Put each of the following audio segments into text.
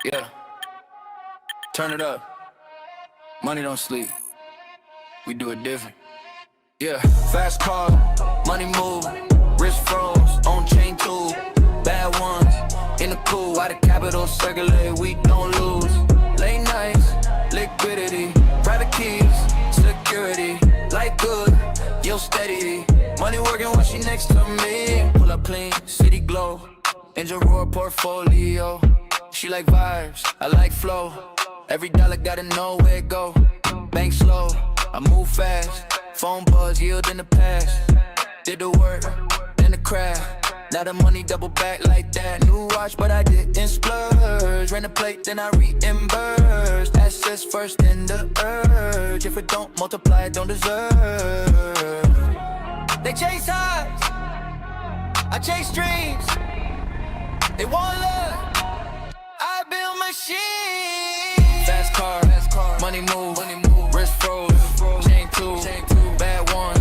Yeah, turn it up. Money don't sleep. We do it different. Yeah, fast car, money move, wrist froze, on chain too. Bad ones in the cool. Why the capital circulate? We don't lose. Late nights, liquidity, private keys, security. Life good, yo steady. Money working while she next to me. Pull up clean, city glow. Engine roar portfolio. She like vibes, I like flow. Every dollar gotta know where it go. Bank slow, I move fast. Phone buzz, yield in the past. Did the work, then the craft. Now the money double back like that. New watch, but I didn't splurge. Ran the plate, then I reimbursed. Assets first, then the urge. If it don't multiply, it don't deserve. They chase highs, I chase dreams. They want love, I build machines. Fast car, money move, wrist froze, chain two, bad ones,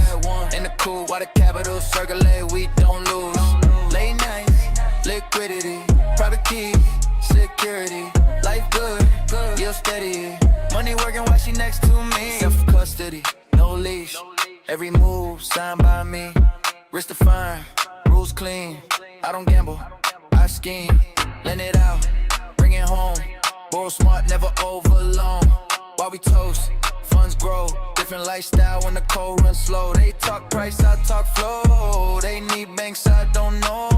in the cool. Why the capital circulate? We don't lose. Late nights, liquidity, private keys, security. Life good, yield steady. Money working while she next to me. Self custody, no leash. Every move signed by me. Wrist defined, rules clean. I don't gamble, I scheme. Lend it out, bring it home. Borrow smart, never overloan. While we toast, funds grow. Different lifestyle when the cold runs slow. They talk price, I talk flow. They need banks, I don't know.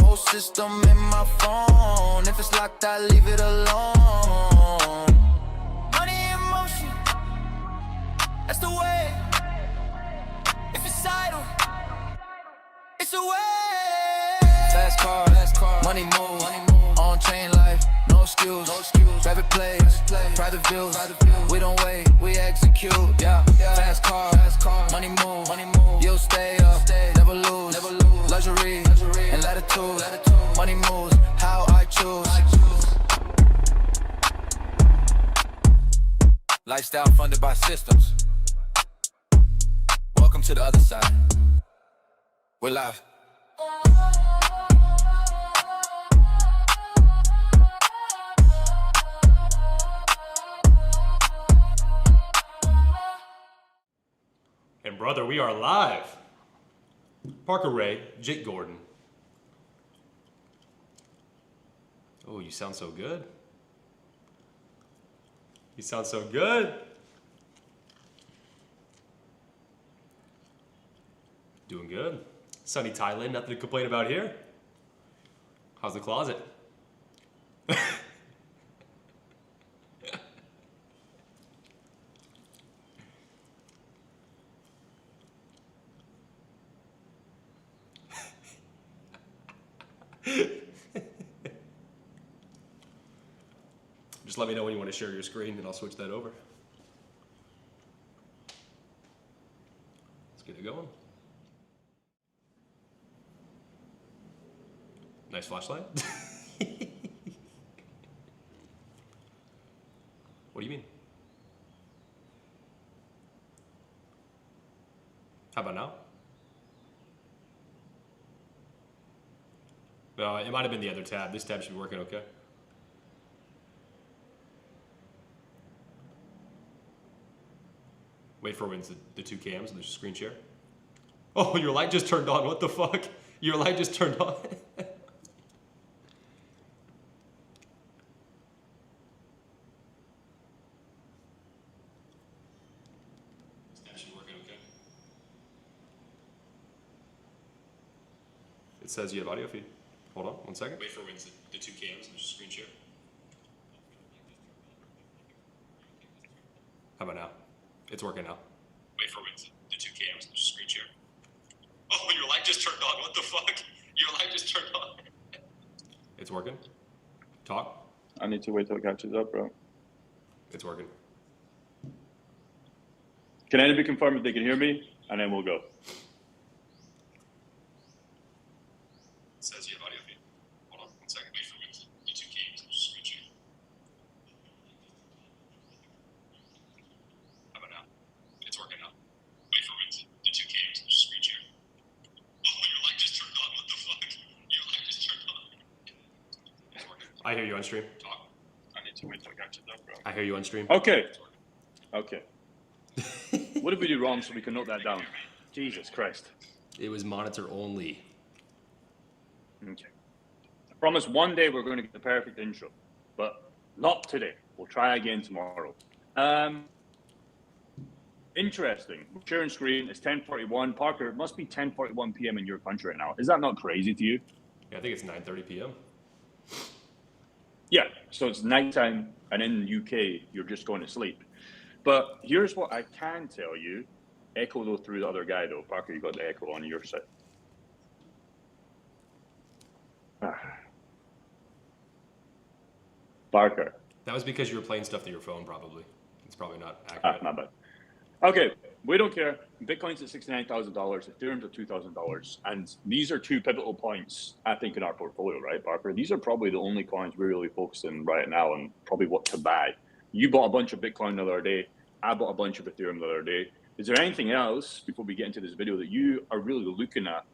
Whole system in my phone. If it's locked, I leave it alone. Money in motion, that's the way. If it's idle, it's a way. Fast car, money move, on chain life, no excuse. Private plays, private views. We don't wait, we execute. Yeah, fast car, money move. You'll stay up, never lose. Luxury and latitude. Money moves, how I choose. Lifestyle funded by systems. Welcome to the other side. We're live. And brother, we are live. Parker Ray, Jake Gordon. Oh, you sound so good. You sound so good. Doing good. Sunny Thailand, nothing to complain about here. How's the closet? Just let me know when you want to share your screen and I'll switch that over. Let's get it going. Nice flashlight. What do you mean? How about now? No, it might have been the other tab. This tab should be working okay. Wait for when it's the two cams and there's a screen share. Oh, your light just turned on. What the fuck? Your light just turned on. It says you have audio feed. Hold on, 1 second. Wait for when it's the two cams and there's a screen share. How about now? It's working now. Wait for when it's the two cams and there's a screen share. Oh, your light just turned on. What the fuck? Your light just turned on. It's working. Talk. I need to wait till it catches up, bro. It's working. Can anybody confirm if they can hear me? And then we'll go. Says you have audio feed. Hold on, 1 second. Wait for when the two cams and there's a screen share. How about now? It's working now. Wait for when the two cams and there's a screen share. Oh, your light just turned on. What the fuck? Your light just turned on. It's working. I hear you on stream. Talk. I hear you on stream. Okay. Okay. What did we do wrong so we can note that down? Jesus Christ. It was monitor only. Okay. I promise one day we're going to get the perfect intro, but not today. We'll try again tomorrow. Interesting. Sharing screen. It's 10:41. Parker, it must be 10:41 p.m. in your country right now. Is that not crazy to you? Yeah, I think it's 9:30 p.m. Yeah. So it's nighttime, and in the UK, you're just going to sleep. But here's what I can tell you. Echo though through the other guy though. Parker, you got the echo on your side. Parker. That was because you were playing stuff through your phone, probably. It's probably not accurate. My bad. Okay, we don't care. Bitcoin's at $69,000. Ethereum's at $2,000. And these are two pivotal points, I think, in our portfolio, right, Parker? These are probably the only coins we're really focusing right now and probably what to buy. You bought a bunch of Bitcoin the other day. I bought a bunch of Ethereum the other day. Is there anything else, before we get into this video, that you are really looking at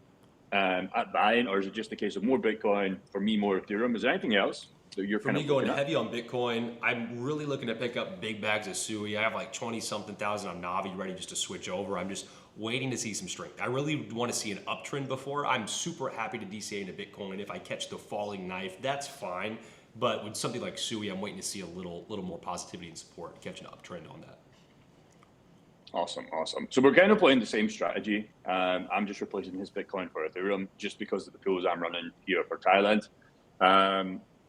buying? Or is it just a case of more Bitcoin, for me, more Ethereum? Is there anything else that you're For kind me, of going looking at? heavy on Bitcoin, I'm really looking to pick up big bags of Sui. I have like 20-something thousand on Navi ready just to switch over. I'm just waiting to see some strength. I really want to see an uptrend before. I'm super happy to DCA into Bitcoin. If I catch the falling knife, that's fine. But with something like Sui, I'm waiting to see a little more positivity and support, catch an uptrend on that. Awesome. So we're kind of playing the same strategy. I'm just replacing his Bitcoin for Ethereum just because of the pools I'm running here for Thailand.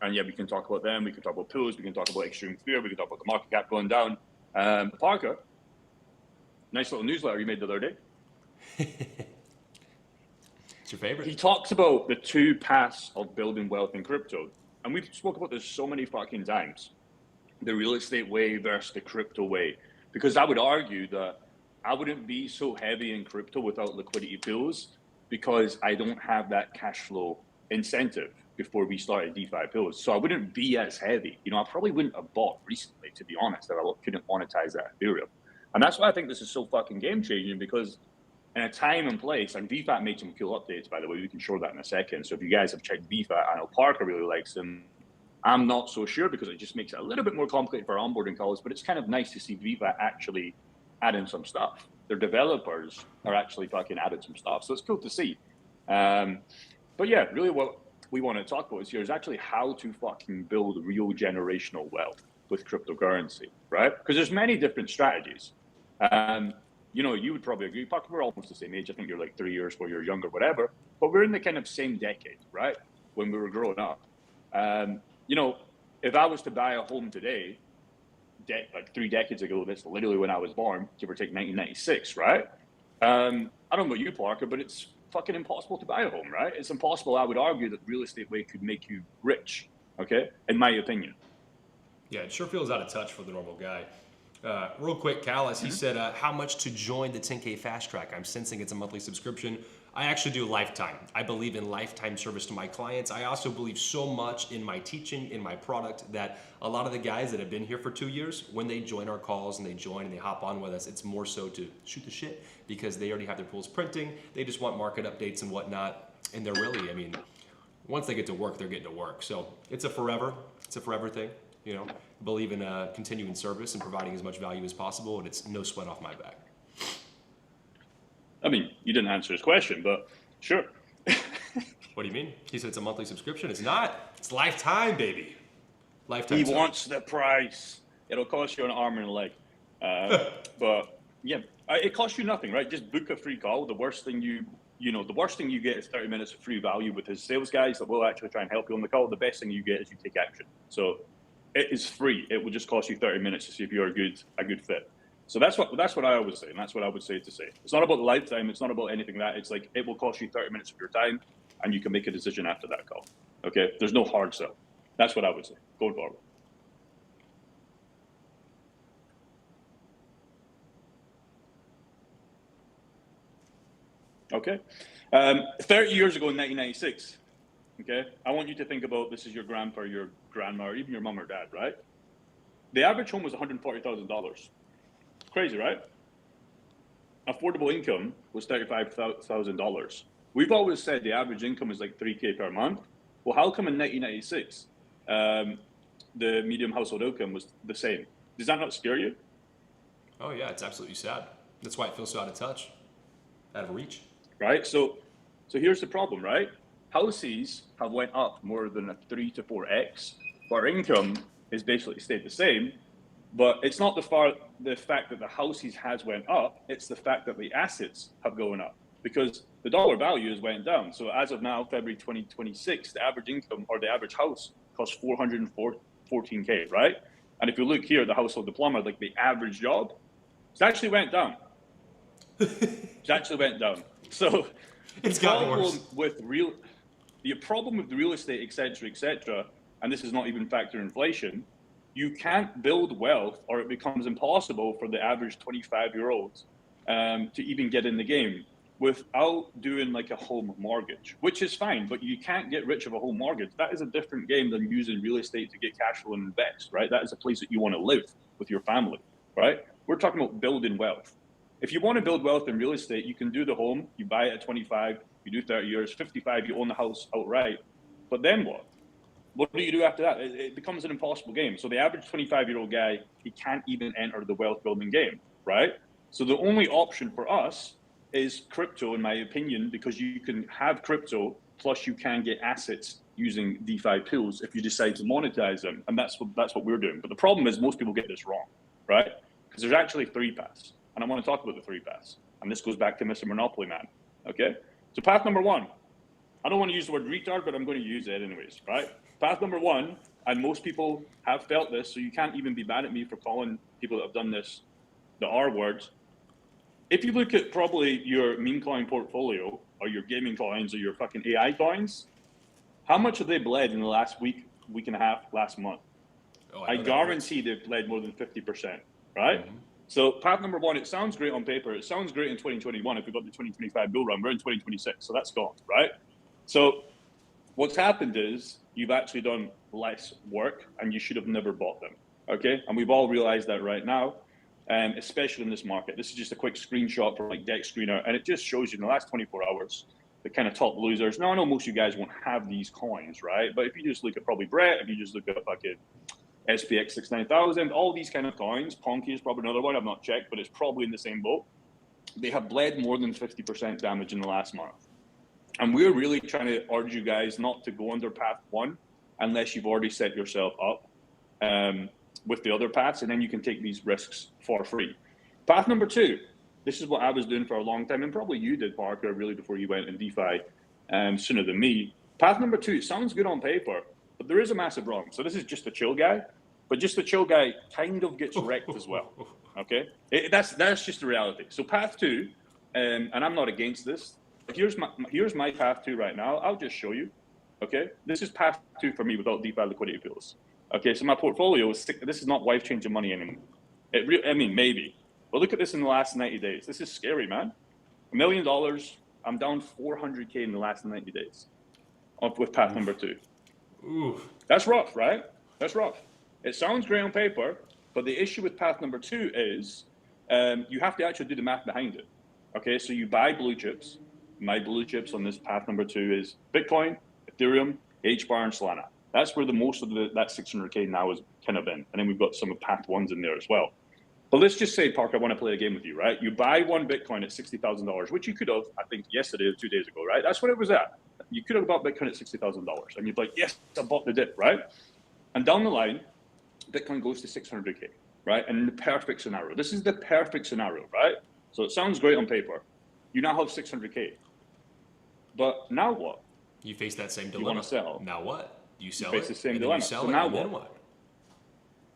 And yeah, we can talk about them. We can talk about pools. We can talk about extreme fear. We can talk about the market cap going down. Parker, nice little newsletter you made the other day. It's your favorite. He talks about the two paths of building wealth in crypto. And we've spoken about this so many fucking times. The real estate way versus the crypto way. Because I would argue that I wouldn't be so heavy in crypto without liquidity pools because I don't have that cash flow incentive before we started DeFi pools. So I wouldn't be as heavy. You know, I probably wouldn't have bought recently, to be honest, if I couldn't monetize that Ethereum. And that's why I think this is so fucking game changing, because in a time and place, and VFAT made some cool updates, by the way, we can show that in a second. So if you guys have checked VFAT, I know Parker really likes them. I'm not so sure because it just makes it a little bit more complicated for onboarding calls, but it's kind of nice to see VFAT actually adding some stuff. Their developers are actually fucking adding some stuff. So it's cool to see. But yeah, really what we want to talk about is actually how to fucking build real generational wealth with cryptocurrency, right? Because there's many different strategies. You know, you would probably agree, Parker, we're almost the same age. I think you're like 3 years, 4 years younger, whatever. But we're in the kind of same decade, right? When we were growing up. You know, if I was to buy a home today, like 3 decades ago, that's literally when I was born, give or take 1996, right? I don't know about you, Parker, but it's fucking impossible to buy a home, right? It's impossible. I would argue that real estate way could make you rich, okay? In my opinion. Yeah, it sure feels out of touch for the normal guy. Real quick, Callus, he said, how much to join the 10K Fast Track? I'm sensing it's a monthly subscription. I actually do lifetime. I believe in lifetime service to my clients. I also believe so much in my teaching, in my product, that a lot of the guys that have been here for 2 years, when they join our calls and they join and they hop on with us, it's more so to shoot the shit because they already have their pools printing. They just want market updates and whatnot. And they're really, I mean, once they get to work, they're getting to work. So it's a forever thing, you know, believe in continuing service and providing as much value as possible. And it's no sweat off my back. I mean, you didn't answer his question, but sure. What do you mean? He said it's a monthly subscription. It's not. It's lifetime, baby. Lifetime. He wants the price. It'll cost you an arm and a leg. But yeah, it costs you nothing, right? Just book a free call. The worst thing the worst thing you get is 30 minutes of free value with his sales guys that will actually try and help you on the call. The best thing you get is you take action. So it is free. It will just cost you 30 minutes to see if you're a good fit. So that's what I always say, and that's what I would say to say. It's not about the lifetime. It's not about anything that. It's like it will cost you 30 minutes of your time, and you can make a decision after that call. Okay? There's no hard sell. That's what I would say. Going forward. Okay? 30 years ago in 1996, okay? I want you to think about this is your grandpa, your grandma, or even your mom or dad, right? The average home was $140,000. Crazy, right? Affordable income was $35,000. We've always said the average income is like $3K per month. Well, how come in 1996, the medium household income was the same. Does that not scare you? Oh yeah, it's absolutely sad. That's why it feels so out of touch, out of reach. Right? So here's the problem, right? Houses have went up more than a 3 to 4x, but our income is basically stayed the same. But it's not the fact that the houses has went up, it's the fact that the assets have gone up because the dollar value has went down. So as of now, February 2026, the average income or the average house costs 414K, right? And if you look here, the household diploma, like the average job, it's actually went down. It's actually went down. So It's gotten worse. The problem with real estate, et cetera, and this is not even factor inflation, you can't build wealth or it becomes impossible for the average 25-year-old to even get in the game without doing like a home mortgage, which is fine, but you can't get rich of a home mortgage. That is a different game than using real estate to get cash flow and invest, right? That is a place that you want to live with your family, right? We're talking about building wealth. If you want to build wealth in real estate, you can do the home, you buy it at 25, you do 30 years, 55, you own the house outright. But then what? What do you do after that? It becomes an impossible game. So the average 25-year-old guy, he can't even enter the wealth building game, right? So the only option for us is crypto, in my opinion, because you can have crypto, plus you can get assets using DeFi tools if you decide to monetize them. And that's what we're doing. But the problem is most people get this wrong, right? Because there's actually 3 paths. And I want to talk about the 3 paths. And this goes back to Mr. Monopoly Man, okay? So path number 1, I don't want to use the word retard, but I'm going to use it anyways, right? Path number 1, and most people have felt this, so you can't even be mad at me for calling people that have done this the R word. If you look at probably your meme coin portfolio, or your gaming coins, or your fucking AI coins, how much have they bled in the last week and a half, last month? Oh, I guarantee they've bled more than 50%, right? Mm-hmm. So path number 1, it sounds great on paper. It sounds great in 2021 if we got the 2025 bull run. We're in 2026, so that's gone, right? So what's happened is you've actually done less work and you should have never bought them, okay? And we've all realized that right now, especially in this market. This is just a quick screenshot from like Deck Screener, and it just shows you in the last 24 hours, the kind of top losers. Now, I know most of you guys won't have these coins, right? But if you just look at probably Brett, if you just look at fucking SPX 69000, all these kind of coins, Ponky is probably another one, I've not checked, but it's probably in the same boat. They have bled more than 50% damage in the last month. And we're really trying to urge you guys not to go under path 1 unless you've already set yourself up with the other paths, and then you can take these risks for free. Path number 2, this is what I was doing for a long time, and probably you did, Parker, really before you went in DeFi sooner than me. Path number 2, it sounds good on paper, but there is a massive wrong. So this is just a chill guy, but just the chill guy kind of gets wrecked as well, okay? That's just the reality. So path 2, and I'm not against this, here's my path 2 right now. I'll just show you, okay? This is path 2 for me without DeFi liquidity pools. Okay, so my portfolio is this is not life-changing money anymore. I mean, maybe. But look at this in the last 90 days. This is scary, man. $1 million, I'm down 400K in the last 90 days with path number 2. Ooh. That's rough, right? That's rough. It sounds great on paper, but the issue with path number 2 is you have to actually do the math behind it. Okay, so you buy blue chips. My blue chips on this path number 2 is Bitcoin, Ethereum, HBAR, and Solana. That's where the most of that 600K now is kind of in. And then we've got some of path 1s in there as well. But let's just say, Parker, I want to play a game with you, right? You buy 1 Bitcoin at $60,000, which you could have, I think, yesterday or 2 days ago, right? That's what it was at. You could have bought Bitcoin at $60,000. And you'd be like, yes, I bought the dip, right? And down the line, Bitcoin goes to 600K, right? And in the perfect scenario, this is the perfect scenario, right? So it sounds great on paper. You now have 600K. But now what? You face that same dilemma. You want to sell. Now what? You sell face it, the same and dilemma. then you sell So it, now and what? then what?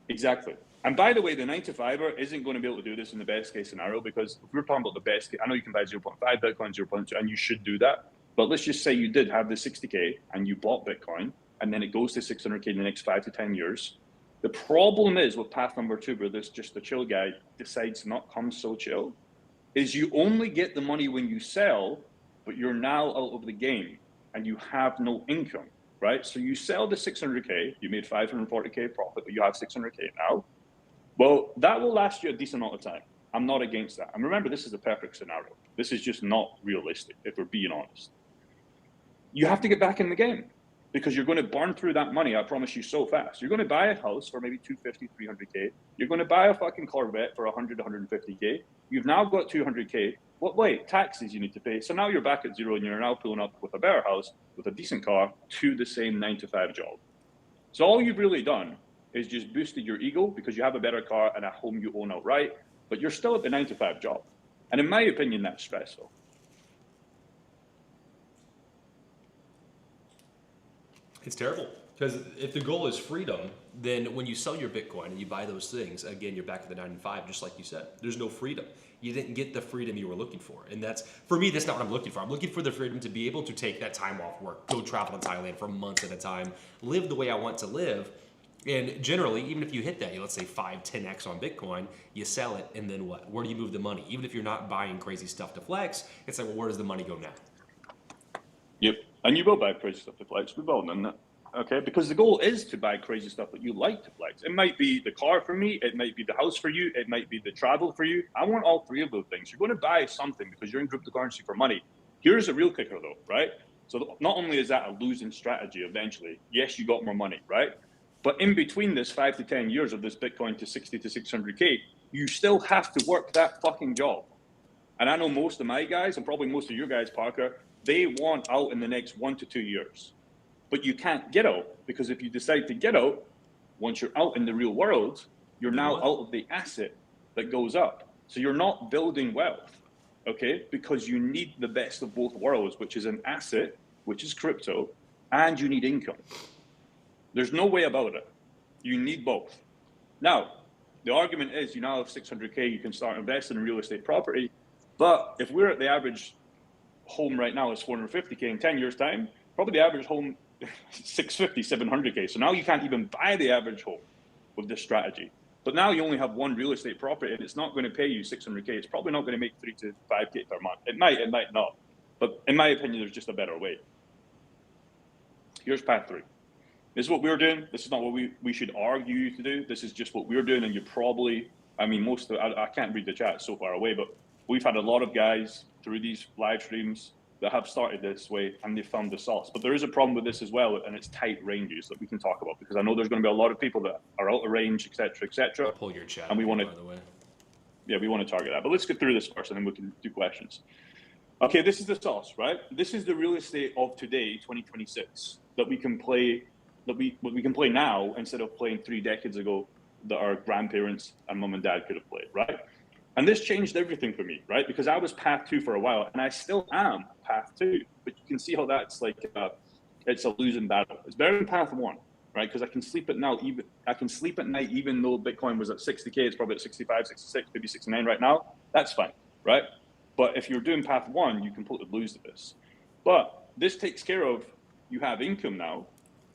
Exactly. And by the way, the 9-to-5er isn't going to be able to do this in the best case scenario, because if we're talking about the best case, I know you can buy 0.5 Bitcoin, 0.2, and you should do that. But let's just say you did have the 60K and you bought Bitcoin, and then it goes to 600K in the next 5 to 10 years. The problem is with path number 2, where this just the chill guy decides to not come so chill, is you only get the money when you sell, but you're now out of the game and you have no income, right? So you sell the 600K, you made 540K profit, but you have 600K now. Well, that will last you a decent amount of time. I'm not against that. And remember, this is a perfect scenario. This is just not realistic, if we're being honest. You have to get back in the game. because you're going to burn through that money, I promise you, so fast. You're going to buy a house for maybe 250, 300K. You're going to buy a fucking Corvette for 100, 150K. You've now got 200K. What, wait, taxes you need to pay. So now you're back at zero and you're now pulling up with a better house, with a decent car, to the same 9-to-5 job. So all you've really done is just boosted your ego because you have a better car and a home you own outright, but you're still at the 9-to-5 job. And in my opinion, that's stressful. It's terrible, because if the goal is freedom, then when you sell your Bitcoin and you buy those things, again, you're back at the 9 to 5, just like you said. There's no freedom. You didn't get the freedom you were looking for. And that's, for me, that's not what I'm looking for. I'm looking for the freedom to be able to take that time off work, go travel to Thailand for months at a time, live the way I want to live. And generally, even if you hit that, let's say 5, 10x on Bitcoin, you sell it, and then what? Where do you move the money? Even if you're not buying crazy stuff to flex, it's like, well, where does the money go now? Yep. And you will buy crazy stuff to flex. We've all done that. Okay, because the goal is to buy crazy stuff that you like to flex. It might be the car for me, it might be the house for you, it might be the travel for you. I want all three of those things. You're going to buy something because you're in cryptocurrency for money. Here's a real kicker though, right? So not only is that a losing strategy eventually, yes, you got more money, right? But in between this 5 to 10 years of this Bitcoin to 60 to 600K, you still have to work that fucking job. And I know most of my guys, and probably most of your guys, Parker, they want out in the next 1 to 2 years. But you can't get out, because if you decide to get out, once you're out in the real world, you're now out of the asset that goes up. So you're not building wealth, okay? Because you need the best of both worlds, which is an asset, which is crypto, and you need income. There's no way about it. You need both. Now, the argument is you now have 600K, you can start investing in real estate property. But if we're at the average home right now is 450K in 10 years time, probably the average home 650, 700K. So now you can't even buy the average home with this strategy. But now you only have one real estate property and it's not going to pay you 600K. It's probably not going to make 3 to 5K per month. It might not. But in my opinion, there's just a better way. Here's path 3. This is what we're doing. This is not what we should argue you to do. This is just what we're doing. And you probably, I mean, I can't read the chat so far away, but we've had a lot of guys through these live streams that have started this way and they found the sauce. But there is a problem with this as well, and it's tight ranges that we can talk about, because I know there's going to be a lot of people that are out of range, etc., etc. Pull your chat. And we want to, by the way. Yeah, we want to target that. But let's get through this first, and then we can do questions. Okay, this is the sauce, right? This is the real estate of today, 2026, that we can play, we can play now instead of playing 3 decades ago that our grandparents and mom and dad could have played, right? And this changed everything for me, right? Because I was path 2 for a while, and I still am path 2. But you can see how that's like it's a losing battle. It's better than path 1, right? Because I can sleep at night, even though Bitcoin was at 60K. It's probably at 65, 66, maybe 69 right now. That's fine, right? But if you're doing path 1, you completely lose to this. But this takes care of, you have income now,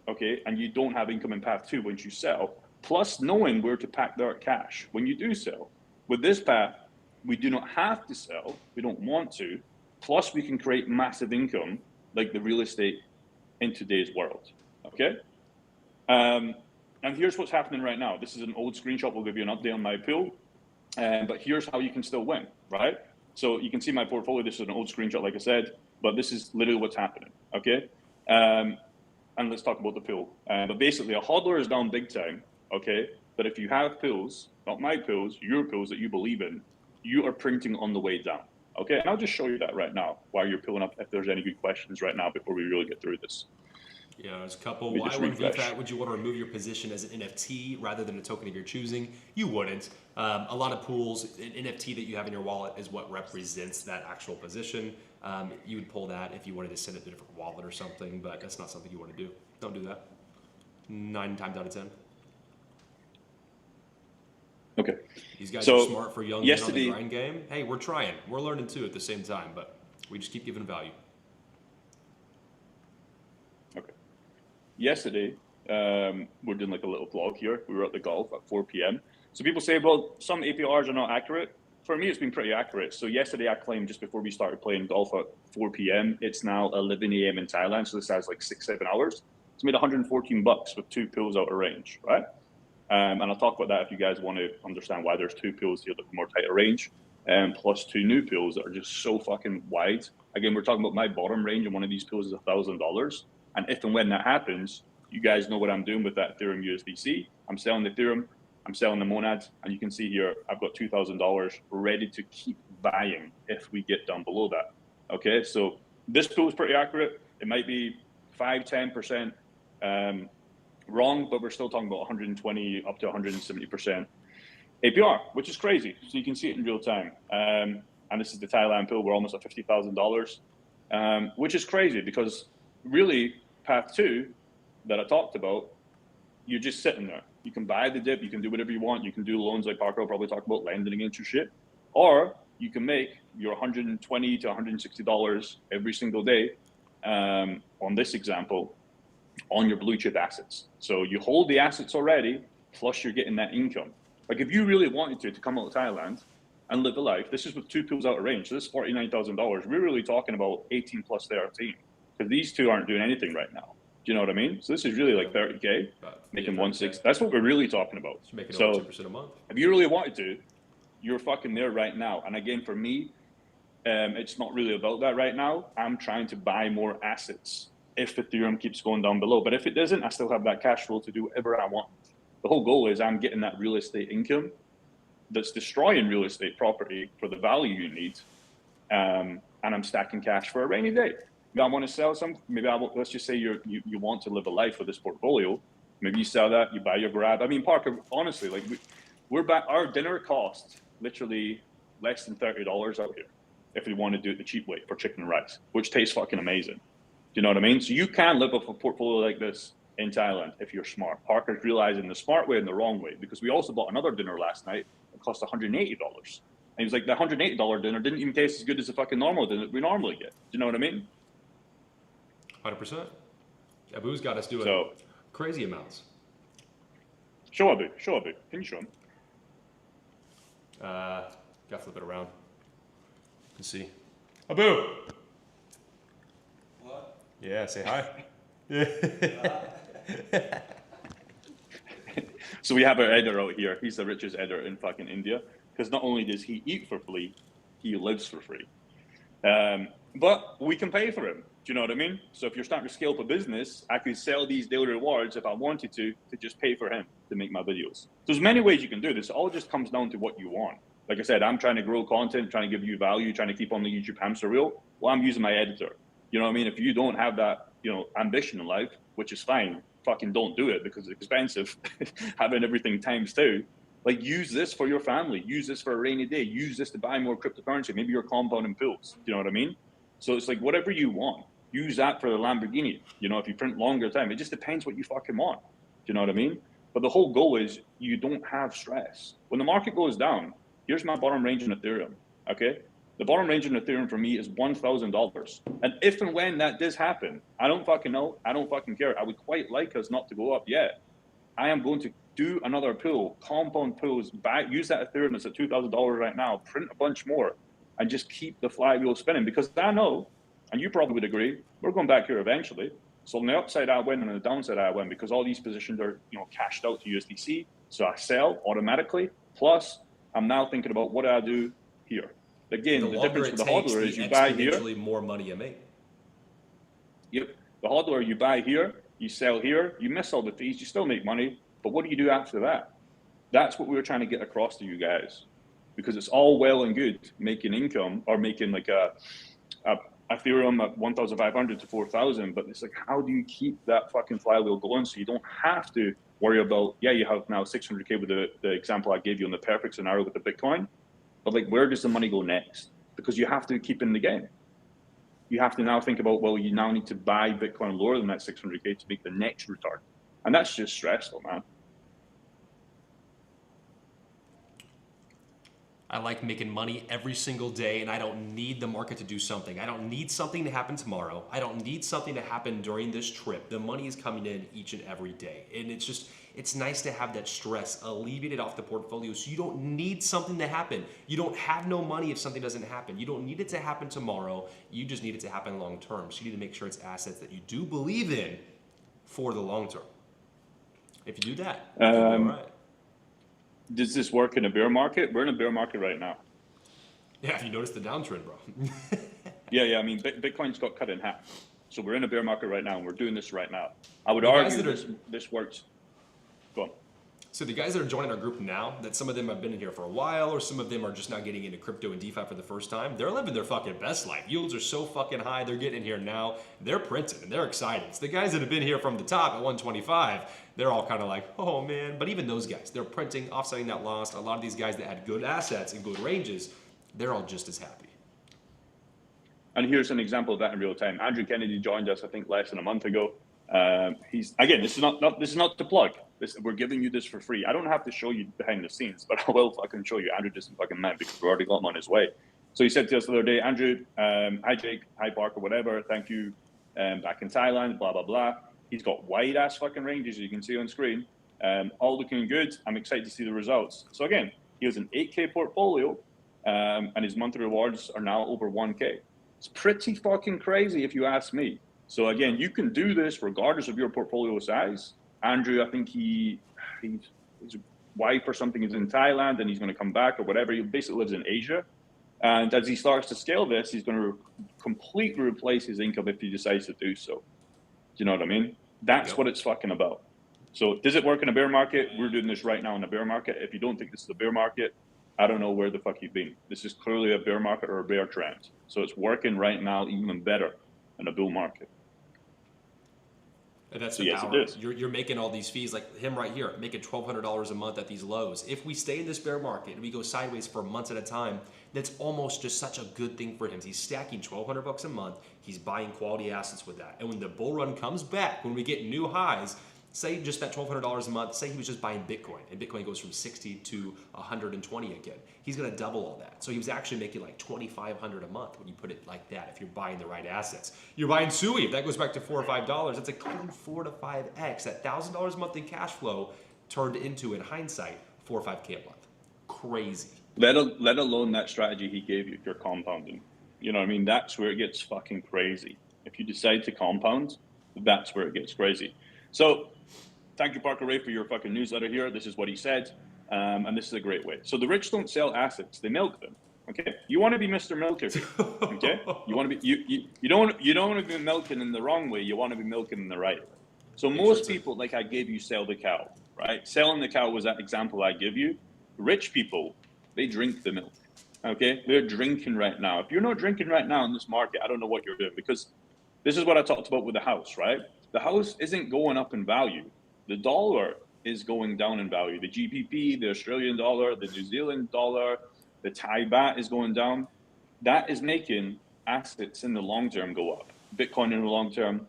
okay, and you don't have income in path 2 once you sell. Plus knowing where to pack that cash when you do sell. With this path, we do not have to sell. We don't want to. Plus, we can create massive income like the real estate in today's world. Okay? And here's what's happening right now. This is an old screenshot. We'll give you an update on my pool. But here's how you can still win, right? So you can see my portfolio. This is an old screenshot, like I said. But this is literally what's happening. Okay? And let's talk about the pool. But basically, a hodler is down big time. Okay? But if you have pools, not my pools, your pools that you believe in, you are printing on the way down. Okay, and I'll just show you that right now while you're pulling up if there's any good questions right now before we really get through this. Yeah, there's a couple. Why would VFAT, would you want to remove your position as an NFT rather than a token of your choosing? You wouldn't. A lot of pools, an NFT that you have in your wallet is what represents that actual position. You would pull that if you wanted to send it to a different wallet or something, but that's not something you want to do. Don't do that. 9 times out of 10. Okay. These guys are smart for young men on the grind game. Hey, we're trying. We're learning too at the same time, but we just keep giving value. Okay. Yesterday, we're doing like a little vlog here. We were at the golf at 4 p.m. So people say, well, some APRs are not accurate. For me, it's been pretty accurate. So yesterday I claimed just before we started playing golf at 4 p.m., it's now 11 a.m. in Thailand. So this has like 6-7 hours. It's made $114 with 2 pools out of range, right? And I'll talk about that if you guys want to understand why there's 2 pools here that are more tighter range, plus 2 new pools that are just so fucking wide. Again, we're talking about my bottom range, and one of these pools is $1,000. And if and when that happens, you guys know what I'm doing with that Ethereum USDC. I'm selling the Ethereum, I'm selling the monads, and you can see here, I've got $2,000 ready to keep buying if we get down below that. Okay, so this pool is pretty accurate. It might be 5-10% wrong, but we're still talking about 120 up to 170% APR, which is crazy. So you can see it in real time. And this is the Thailand pool. We're almost at $50,000, which is crazy because really path 2 that I talked about, you're just sitting there. You can buy the dip, you can do whatever you want. You can do loans like Parker will probably talk about, lending against your shit. Or you can make your $120 to $160 every single day on this example on your blue chip assets. So you hold the assets already, plus you're getting that income. Like if you really wanted to come out of Thailand and live a life, this is with 2 pools out of range. So this is $49,000. We're really talking about 18 plus 13 because these two aren't doing anything right now. Do you know what I mean? So this is really like 30K, making 160. That's what we're really talking about. Making so over 2% a month. If you really wanted to, you're fucking there right now. And again, for me, it's not really about that right now. I'm trying to buy more assets if Ethereum keeps going down below. But if it doesn't, I still have that cash flow to do whatever I want. The whole goal is I'm getting that real estate income that's destroying real estate property for the value you need. And I'm stacking cash for a rainy day. Maybe I want to sell some. Maybe let's just say you want to live a life with this portfolio. Maybe you sell that, you buy your grab. I mean, Parker, honestly, like we're back. Our dinner costs literally less than $30 out here if we want to do it the cheap way for chicken and rice, which tastes fucking amazing. Do you know what I mean? So you can live off a portfolio like this in Thailand if you're smart. Parker's realizing the smart way and the wrong way, because we also bought another dinner last night that cost $180. And he was like, the $180 dinner didn't even taste as good as the fucking normal dinner we normally get. Do you know what I mean? 100%. Abu's got us doing crazy amounts. Show Abu. Can you show him? Got to flip it around. Let's see. Abu! What? Yeah, say hi. So we have our editor out here. He's the richest editor in fucking India, because not only does he eat for free, he lives for free. But we can pay for him. Do you know what I mean? So if you're starting to scale up a business, I could sell these daily rewards if I wanted to just pay for him to make my videos. There's many ways you can do this. It all just comes down to what you want. Like I said, I'm trying to grow content, trying to give you value, trying to keep on the YouTube hamster wheel. Well, I'm using my editor. You know what I mean? If you don't have that, ambition in life, which is fine, fucking don't do it because it's expensive, having everything times 2. Like, use this for your family. Use this for a rainy day. Use this to buy more cryptocurrency. Maybe you're compounding pools. You know what I mean? So it's like whatever you want. Use that for the Lamborghini. If you print longer time, it just depends what you fucking want. Do you know what I mean? But the whole goal is you don't have stress. When the market goes down, here's my bottom range in Ethereum, okay? The bottom range in Ethereum for me is $1,000. And if and when that does happen, I don't fucking know. I don't fucking care. I would quite like us not to go up yet. I am going to do another pool, compound pools, use that Ethereum that's at $2,000 right now, print a bunch more, and just keep the flywheel spinning. Because I know, and you probably would agree, we're going back here eventually. So on the upside I win, and on the downside I win, because all these positions are cashed out to USDC. So I sell automatically. Plus, I'm now thinking about what do I do here. Again, the difference with the hodler is you buy here. Exponentially more money you make. Yep. The hodler, you buy here, you sell here, you miss all the fees, you still make money. But what do you do after that? That's what we were trying to get across to you guys. Because it's all well and good making income or making like a Ethereum at 1,500 to 4,000, but it's like, how do you keep that fucking flywheel going so you don't have to worry about, you have now 600K with the example I gave you on the perfect scenario with the Bitcoin, but like, where does the money go next? Because you have to keep in the game. You have to now think about, well, you now need to buy Bitcoin lower than that 600K to make the next return. And that's just stressful, man. I like making money every single day, and I don't need the market to do something. I don't need something to happen tomorrow. I don't need something to happen during this trip. The money is coming in each and every day. And it's nice to have that stress alleviated off the portfolio so you don't need something to happen. You don't have no money if something doesn't happen. You don't need it to happen tomorrow. You just need it to happen long term. So you need to make sure it's assets that you do believe in for the long term. If you do that, you'll be all right. Does this work in a bear market? We're in a bear market right now. Yeah, if you notice the downtrend, bro. Yeah. I mean, Bitcoin's got cut in half. So we're in a bear market right now, and we're doing this right now. I would The guys argue that this works. Go on. So the guys that are joining our group now, that some of them have been in here for a while, or some of them are just now getting into crypto and DeFi for the first time, they're living their fucking best life. Yields are so fucking high, they're getting in here now, they're printing, and they're excited. It's the guys that have been here from the top at 125, they're all kind of like, oh man. But even those guys, they're printing, offsetting that loss. A lot of these guys that had good assets and good ranges, they're all just as happy. And here's an example of that in real time. Andrew Kennedy joined us, I think, less than a month ago. He's again, this is not to plug. We're giving you this for free. I don't have to show you behind the scenes, but I will fucking show you. Andrew doesn't fucking mind because we've already got him on his way. So he said to us the other day, Andrew, hi Jake, hi Parker, whatever. Thank you. Back in Thailand, blah blah blah. He's got wide ass fucking ranges, as you can see on screen. All looking good. I'm excited to see the results. So again, he has an 8K portfolio, and his monthly rewards are now over 1K. It's pretty fucking crazy if you ask me. So again, you can do this regardless of your portfolio size. Andrew, I think his wife or something is in Thailand and he's going to come back or whatever. He basically lives in Asia. And as he starts to scale this, he's going to completely replace his income if he decides to do so. Do you know what I mean? That's what it's fucking about. So does it work in a bear market? We're doing this right now in a bear market. If you don't think this is a bear market, I don't know where the fuck you've been. This is clearly a bear market or a bear trend. So it's working right now even better in a bull market. And that's So the yes, power. it is. You're making all these fees, like him right here, making $1,200 a month at these lows. If we stay in this bear market and we go sideways for months at a time, that's almost just such a good thing for him. He's stacking $1,200 a month. He's buying quality assets with that. And when the bull run comes back, when we get new highs, say just that $1,200 a month, say he was just buying Bitcoin, and Bitcoin goes from 60 to 120 again. He's gonna double all that. So he was actually making like $2,500 a month when you put it like that, if you're buying the right assets. You're buying SUI, if that goes back to $4 or $5, that's a clean 4 to 5x. That $1,000 a month in cash flow turned into, in hindsight, 4 or 5K a month. Crazy. Let alone that strategy he gave you if you're compounding. You know what I mean? That's where it gets fucking crazy. If you decide to compound, that's where it gets crazy. So thank you, Parker Ray, for your fucking newsletter here. This is what he said, and this is a great way. So the rich don't sell assets; they milk them. Okay, you want to be Mr. Milker. Okay, you want to be you don't want to be milking in the wrong way. You want to be milking in the right way. So most people, like I gave you, sell the cow, right? Selling the cow was that example I give you. Rich people, they drink the milk. Okay, they're drinking right now. If you're not drinking right now in this market, I don't know what you're doing, because this is what I talked about with the house, right? The house isn't going up in value. The dollar is going down in value. The GBP, the Australian dollar, the New Zealand dollar, the Thai baht is going down. That is making assets in the long term go up. Bitcoin in the long term,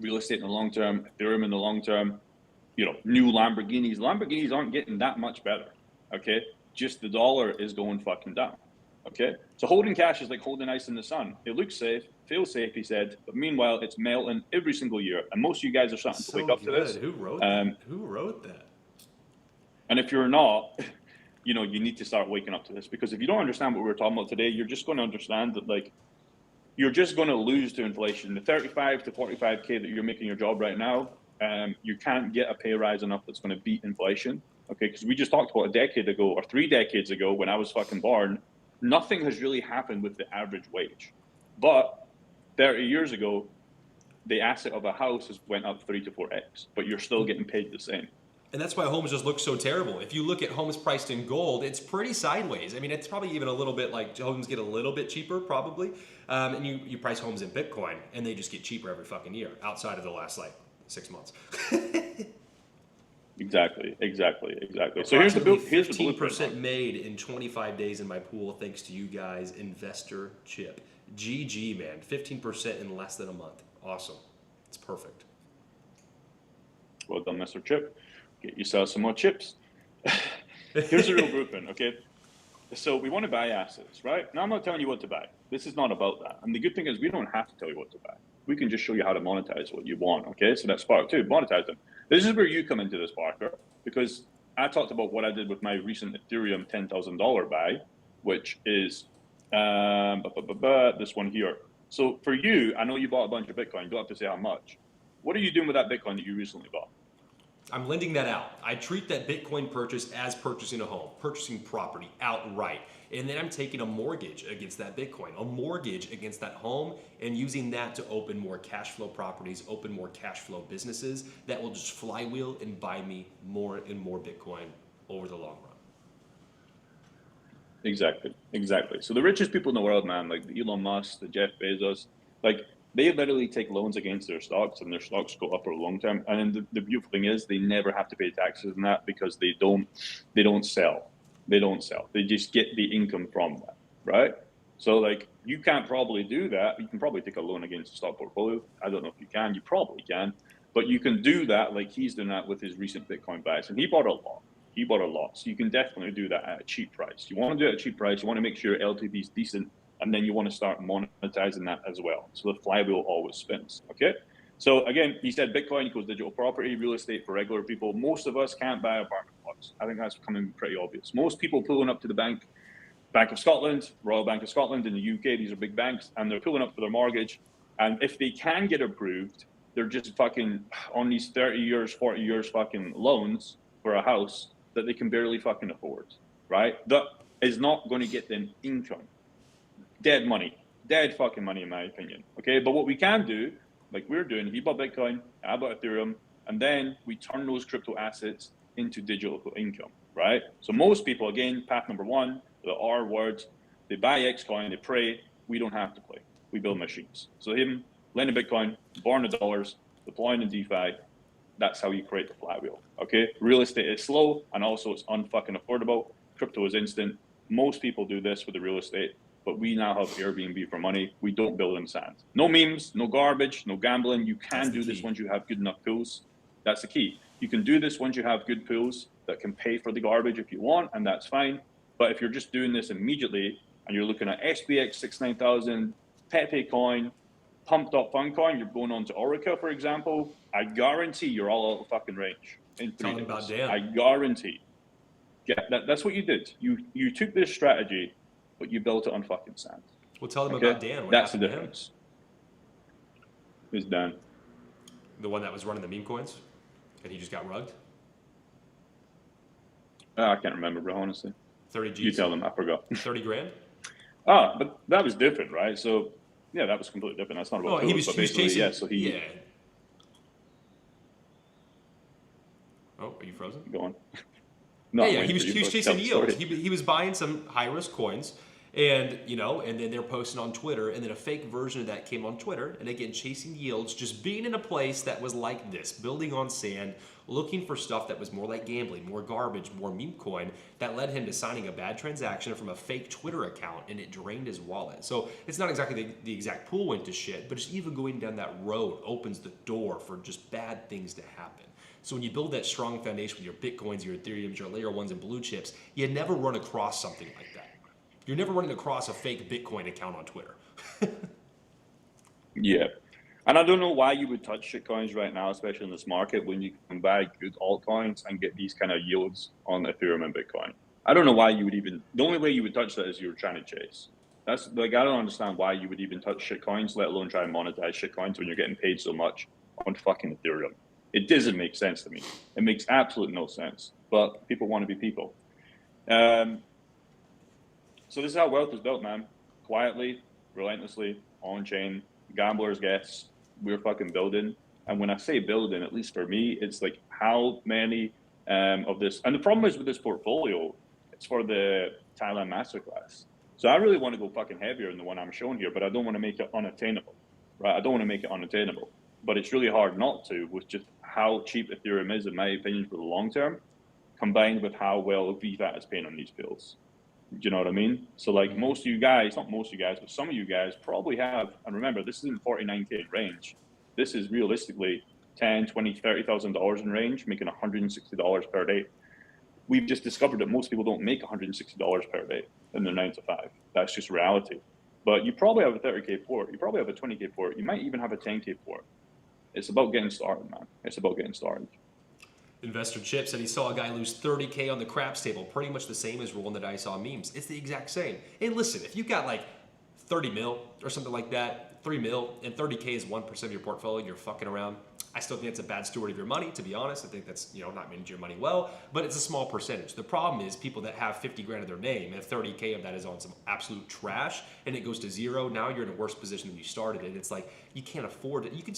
real estate in the long term, Ethereum in the long term, you know, new Lamborghinis. Lamborghinis aren't getting that much better, okay? Just the dollar is going fucking down, okay? So holding cash is like holding ice in the sun. It looks safe, feels safe, he said, but meanwhile, it's melting every single year. And most of you guys are starting to wake up to this. Who wrote that? Who wrote that? And if you're not, you know, you need to start waking up to this, because if you don't understand what we're talking about today, you're just going to understand that, like, you're just going to lose to inflation. The 35 to 45K that you're making your job right now, you can't get a pay rise enough that's going to beat inflation. Okay, because we just talked about a decade ago or 3 decades ago when I was fucking born, nothing has really happened with the average wage. But 30 years ago, the asset of a house has went up 3 to 4x, but you're still getting paid the same. And that's why homes just look so terrible. If you look at homes priced in gold, it's pretty sideways. I mean, it's probably even a little bit like homes get a little bit cheaper, probably. And you price homes in Bitcoin, and they just get cheaper every fucking year, outside of the last, like, 6 months. Exactly. So here's the blueprint. 15% made in 25 days in my pool, thanks to you guys, Investor Chip. GG, man. 15% in less than a month. Awesome. It's perfect. Well done, Mr. Chip. Get yourself some more chips. Here's the real blueprint, okay? So we want to buy assets, right? Now I'm not telling you what to buy. This is not about that. And the good thing is we don't have to tell you what to buy. We can just show you how to monetize what you want, okay? So that's part 2, monetize them. This is where you come into this, Parker, because I talked about what I did with my recent Ethereum $10,000 buy, which is this one here. So for you, I know you bought a bunch of Bitcoin. You don't have to say how much. What are you doing with that Bitcoin that you recently bought? I'm lending that out. I treat that Bitcoin purchase as purchasing a home, purchasing property outright. And then I'm taking a mortgage against that Bitcoin, a mortgage against that home, and using that to open more cash flow properties, open more cash flow businesses that will just flywheel and buy me more and more Bitcoin over the long run. Exactly. So the richest people in the world, man, like the Elon Musk, the Jeff Bezos, like they literally take loans against their stocks, and their stocks go up for a long term. And then the beautiful thing is they never have to pay taxes on that because they don't sell. They just get the income from that, right? So like you can't probably do that. You can probably take a loan against a stock portfolio. I don't know if you can. You probably can, but you can do that like he's done that with his recent Bitcoin buys, and he bought a lot. So you can definitely do that at a cheap price. You want to do it at a cheap price. You want to make sure your LTV is decent, and then you want to start monetizing that as well. So the flywheel always spins. Okay. So again, he said Bitcoin equals digital property, real estate for regular people. Most of us can't buy apartment blocks. I think that's becoming pretty obvious. Most people pulling up to the Bank of Scotland, Royal Bank of Scotland in the UK, these are big banks, and they're pulling up for their mortgage. And if they can get approved, they're just fucking on these 30 years, 40 years fucking loans for a house that they can barely fucking afford, right? That is not going to get them income. Dead fucking money in my opinion, okay? But what we can do, like we're doing, he bought Bitcoin, I bought Ethereum, and then we turn those crypto assets into digital income, right? So most people, again, path number one, the R words, they buy Xcoin, they pray, we don't have to play. We build machines. So him, lending Bitcoin, borrowing the dollars, deploying in DeFi, that's how you create the flywheel, okay? Real estate is slow, and also it's unfucking affordable. Crypto is instant. Most people do this with the real estate, but we now have Airbnb for money. We don't build in sand. No memes, no garbage, no gambling. You can do this once you have good enough pools. That's the key. You can do this once you have good pools that can pay for the garbage if you want, and that's fine. But if you're just doing this immediately, and you're looking at SPX 69000, Pepe Coin, pumped up Funcoin, you're going on to Orica, for example, I guarantee you're all out of fucking range in 3 days. About Dan. I guarantee. Yeah, that's what you did. You took this strategy, but you built it on fucking sand. Well, tell them about Dan. What that's the happened to him? difference. Who's Dan? The one that was running the meme coins, and he just got rugged? I can't remember, bro, honestly. 30 G's? You tell them, I forgot. 30 grand? But that was different, right? So, yeah, that was completely different. That's not about he was chasing. yeah, so he... Yeah. Oh, are you frozen? Go on. No, yeah, he was chasing yields. Story. He was buying some high-risk coins, and and then they're posting on Twitter, and then a fake version of that came on Twitter, and again, chasing yields, just being in a place that was like this, building on sand, looking for stuff that was more like gambling, more garbage, more meme coin, that led him to signing a bad transaction from a fake Twitter account, and it drained his wallet. So it's not exactly the exact pool went to shit, but just even going down that road opens the door for just bad things to happen. So when you build that strong foundation with your Bitcoins, your Ethereums, your layer ones, and blue chips, you never run across something like that. You're never running across a fake Bitcoin account on Twitter. Yeah. And I don't know why you would touch shitcoins right now, especially in this market, when you can buy good altcoins and get these kind of yields on Ethereum and Bitcoin. I don't know why you would even, the only way you would touch that is you're trying to chase. That's like, I don't understand why you would even touch shitcoins, let alone try and monetize shitcoins when you're getting paid so much on fucking Ethereum. It doesn't make sense to me. It makes absolute no sense, but people want to be people. So this is how wealth is built, man. Quietly, relentlessly, on chain, gamblers guess, we're fucking building. And when I say building, at least for me, it's like how many of this, and the problem is with this portfolio, it's for the Thailand Masterclass. So I really want to go fucking heavier than the one I'm showing here, but I don't want to make it unattainable, right? I don't want to make it unattainable, but it's really hard not to with just how cheap Ethereum is, in my opinion, for the long term, combined with how well VFAT is paying on these pills. Do you know what I mean? So like most of you guys, not most of you guys, but some of you guys probably have, and remember, this isn't 49K range. This is realistically $10, $20, $30,000 in range, making $160 per day. We've just discovered that most people don't make $160 per day in their 9 to 5. That's just reality. But you probably have a 30K port. You probably have a 20K port. You might even have a 10K port. It's about getting started, man. It's about getting started. Investor Chip said he saw a guy lose 30K on the craps table, pretty much the same as rolling the dice on memes. It's the exact same. And listen, if you got like 30 mil or something like that, $3 million and 30K is 1% of your portfolio, you're fucking around. I still think it's a bad steward of your money, to be honest. I think that's, not managing your money well, but it's a small percentage. The problem is people that have 50 grand of their name and 30K of that is on some absolute trash and it goes to zero. Now you're in a worse position than you started in. It's like, you can't afford it. You can,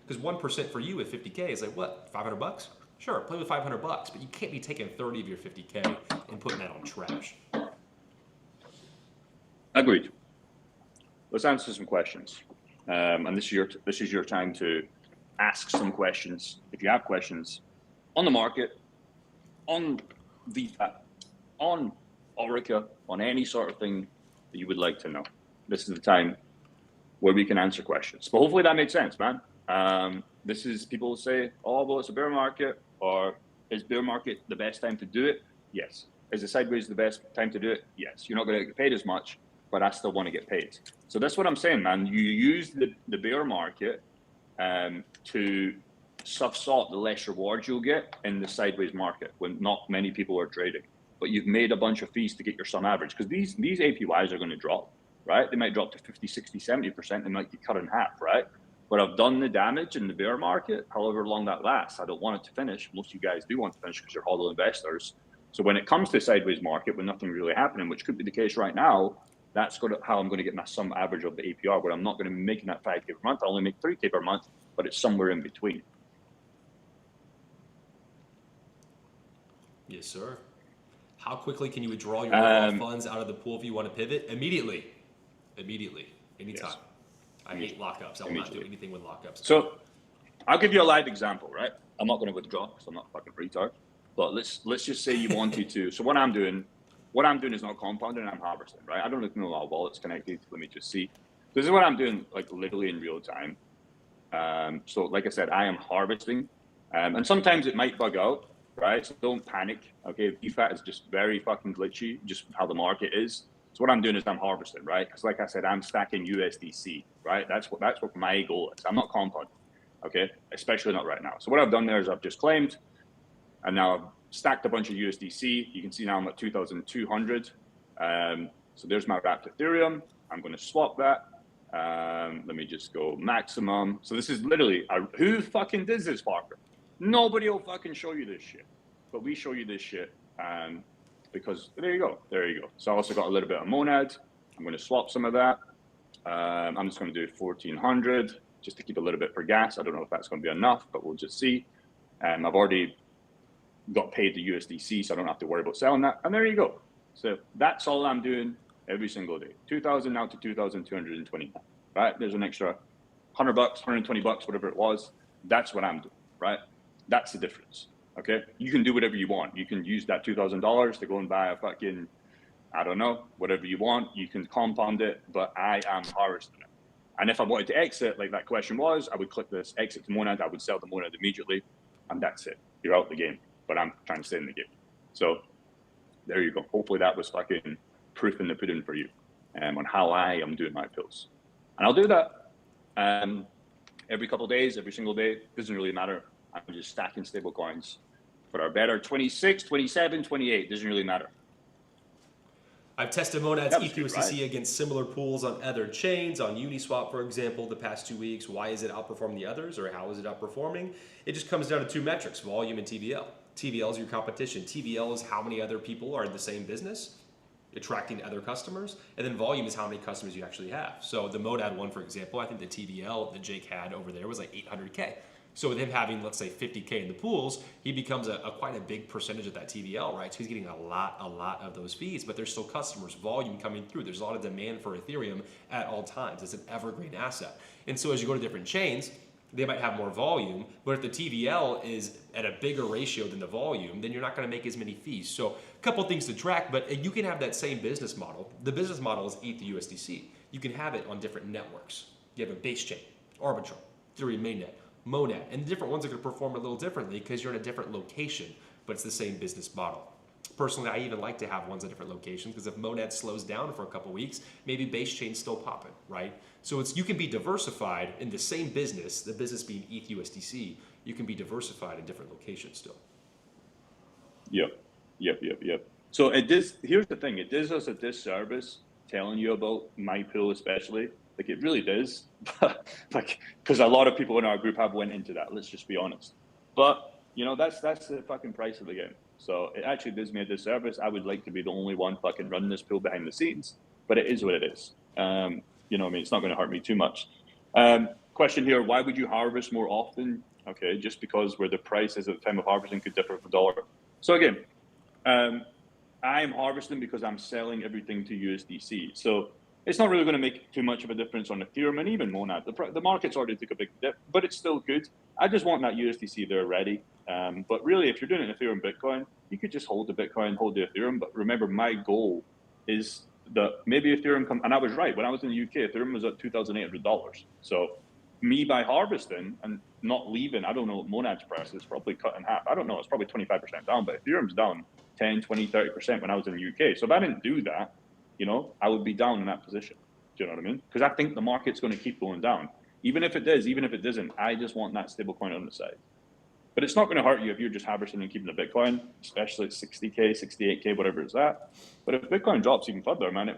because 1% for you with 50K is like what, $500? Sure, play with $500, but you can't be taking 30 of your 50K and putting that on trash. Agreed. Let's answer some questions. And this is your time to ask some questions. If you have questions on the market, on VFAT, on Orica, on any sort of thing that you would like to know, this is the time where we can answer questions. But hopefully that makes sense, man. This is, people say, oh, well, it's a bear market, or is bear market the best time to do it? Yes. Is the sideways the best time to do it? Yes. You're not going to get paid as much, but I still want to get paid. So that's what I'm saying, man. You use the bear market to salt the less rewards you'll get in the sideways market when not many people are trading. But you've made a bunch of fees to get your sum average, because these APYs are going to drop, right? They might drop to 50, 60, 70%. They might get cut in half, right? But I've done the damage in the bear market, however long that lasts. I don't want it to finish. Most of you guys do want to finish because you're hodl investors. So when it comes to a sideways market, with nothing really happening, which could be the case right now, that's how I'm going to get my sum average of the APR, where I'm not going to be making that 5K per month. I only make 3K per month, but it's somewhere in between. Yes, sir. How quickly can you withdraw your overall funds out of the pool if you want to pivot? Immediately. Anytime. Yes. I hate lockups. I will not do anything with lockups. So I'll give you a live example, right? I'm not going to withdraw because I'm not a fucking retard. But let's just say you wanted to. So what I'm doing is not compounding, I'm harvesting, right? I don't know how well it's connected. Let me just see. This is what I'm doing, like literally in real time. So like I said, I am harvesting. And sometimes it might bug out, right? So don't panic, okay? VFAT is just very fucking glitchy, just how the market is. So what I'm doing is I'm harvesting, right? Because like I said, I'm stacking USDC, right? That's what my goal is. I'm not compounding, okay? Especially not right now. So what I've done there is I've just claimed, and now I've stacked a bunch of USDC. You can see now I'm at 2,200. So there's my wrapped Ethereum. I'm going to swap that. Let me just go maximum. So this is literally, who fucking does this, Parker? Nobody will fucking show you this shit. But we show you this shit. Because there you go. So I also got a little bit of Monad. I'm going to swap some of that. I'm just going to do 1,400 just to keep a little bit for gas. I don't know if that's going to be enough, but we'll just see. I've already got paid the USDC, so I don't have to worry about selling that. And there you go. So that's all I'm doing every single day. 2,000 now to 2,220. Right? There's an extra $100, $120, whatever it was. That's what I'm doing. Right? That's the difference. Okay? You can do whatever you want. You can use that $2,000 to go and buy a fucking, I don't know, whatever you want. You can compound it, but I am harvesting it. And if I wanted to exit, like that question was, I would click this exit to Monad. I would sell the Monad immediately, and that's it. You're out the game. But I'm trying to stay in the game. So there you go. Hopefully that was fucking proof in the pudding for you on how I am doing my pills. And I'll do that every couple of days, every single day. Doesn't really matter. I'm just stacking stable coins for our better 26, 27, 28. Doesn't really matter. I've tested Monad's ETHUSDC against similar pools on other chains, on Uniswap, for example, the past 2 weeks. Why is it outperforming the others, or how is it outperforming? It just comes down to two metrics, volume and TVL. TVL is your competition. TVL is how many other people are in the same business, attracting other customers, and then volume is how many customers you actually have. So the Monad one, for example, I think the TVL that Jake had over there was like 800K. So with him having, let's say, 50K in the pools, he becomes quite a big percentage of that TVL, right? So he's getting a lot of those fees, but there's still customers, volume coming through. There's a lot of demand for Ethereum at all times. It's an evergreen asset. And so as you go to different chains, they might have more volume, but if the TVL is at a bigger ratio than the volume, then you're not going to make as many fees. So a couple things to track, but you can have that same business model. The business model is ETHUSDC. You can have it on different networks. You have a base chain, Arbitrum, Ethereum mainnet, Monad, and the different ones are going to perform a little differently because you're in a different location, but it's the same business model. Personally, I even like to have ones at different locations because if Monad slows down for a couple weeks, maybe base chain's still popping, right? So you can be diversified in the same business, the business being ETHUSDC, you can be diversified in different locations still. Yep. So here's the thing, it does us a disservice telling you about my pool especially, Like it really does. Like, because a lot of people in our group have went into that. Let's just be honest. But you know, that's the fucking price of the game. So it actually does me a disservice. I would like to be the only one fucking running this pool behind the scenes, but it is what it is. You know what I mean? It's not going to hurt me too much. Question here: why would you harvest more often? Okay, just because where the price is at the time of harvesting could differ from dollar. So again, I'm harvesting because I'm selling everything to USDC. So it's not really going to make too much of a difference on Ethereum and even Monad. The market's already took a big dip, but it's still good. I just want that USDC there ready. But really, if you're doing it in Ethereum Bitcoin, you could just hold the Bitcoin, hold the Ethereum. But remember, my goal is that maybe Ethereum come, and I was right. When I was in the UK, Ethereum was at $2,800. So me by harvesting and not leaving, I don't know what Monad's price is, probably cut in half. I don't know, it's probably 25% down, but Ethereum's down 10, 20, 30% when I was in the UK. So if I didn't do that, you know, I would be down in that position. Do you know what I mean? Because I think the market's going to keep going down. Even if it does, even if it doesn't, I just want that stable coin on the side. But it's not going to hurt you if you're just harvesting and keeping the Bitcoin, especially at 60K, 68K, whatever it's at. But if Bitcoin drops even further, man,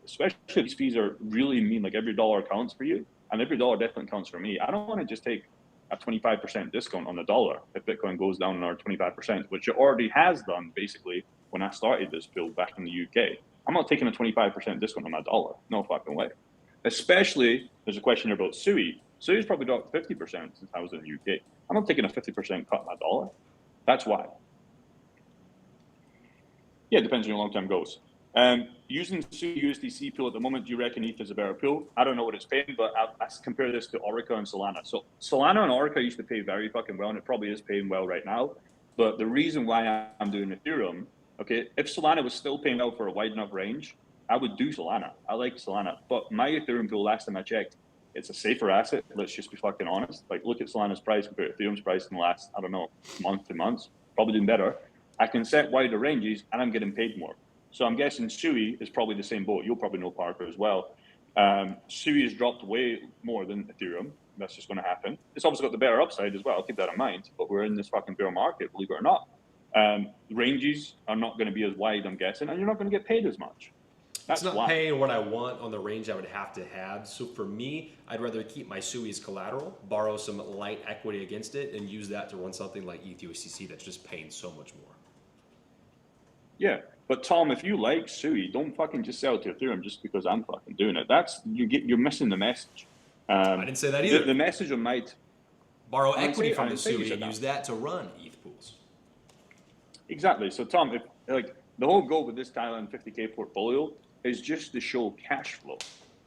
especially if these fees are really mean, like every dollar counts for you, and every dollar definitely counts for me. I don't want to just take a 25% discount on the dollar if Bitcoin goes down another 25%, which it already has done basically when I started this build back in the UK. I'm not taking a 25% discount on my dollar. No fucking way. Especially, there's a question here about Sui. Sui's probably dropped 50% since I was in the UK. I'm not taking a 50% cut on my dollar. That's why. Yeah, it depends on your long-term goals. Using Sui USDC pool at the moment, do you reckon ETH is a better pool? I don't know what it's paying, but I compare this to Orica and Solana. So Solana and Orica used to pay very fucking well, and it probably is paying well right now. But the reason why I'm doing Ethereum, okay, if Solana was still paying well for a wide enough range, I would do Solana. I like Solana. But my Ethereum pool, last time I checked, it's a safer asset. Let's just be fucking honest. Like, look at Solana's price compared to Ethereum's price in the last, I don't know, month to months. Probably doing better. I can set wider ranges, and I'm getting paid more. So I'm guessing Sui is probably the same boat. You'll probably know, Parker, as well. Sui has dropped way more than Ethereum. That's just going to happen. It's obviously got the better upside as well. Keep that in mind. But we're in this fucking bear market, believe it or not. Ranges are not going to be as wide, I'm guessing, and you're not going to get paid as much. It's not paying what I want on the range I would have to have. So for me, I'd rather keep my Sui as collateral, borrow some light equity against it, and use that to run something like ETHUSDC that's just paying so much more. Yeah, but Tom, if you like Sui, don't fucking just sell to Ethereum just because I'm fucking doing it. You're missing the message. I didn't say that either. The message on my borrow equity from the Sui and use that to run ETH pools. Exactly. So Tom, if like the whole goal with this Thailand 50K portfolio is just to show cash flow,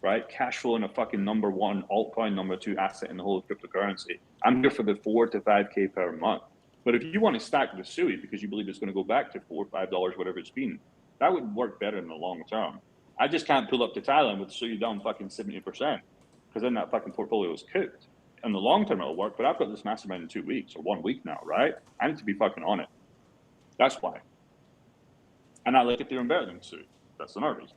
right? Cash flow in a fucking number one altcoin, number two asset in the whole cryptocurrency. I'm here for the 4 to 5K per month. But if you want to stack the Sui because you believe it's going to go back to $4 or $5, whatever it's been, that would work better in the long term. I just can't pull up to Thailand with Sui down fucking 70% because then that fucking portfolio is cooked. In the long term, it'll work, but I've got this mastermind in 2 weeks or 1 week now, right? I need to be fucking on it. That's why. And I like Ethereum better than Sui. That's another reason.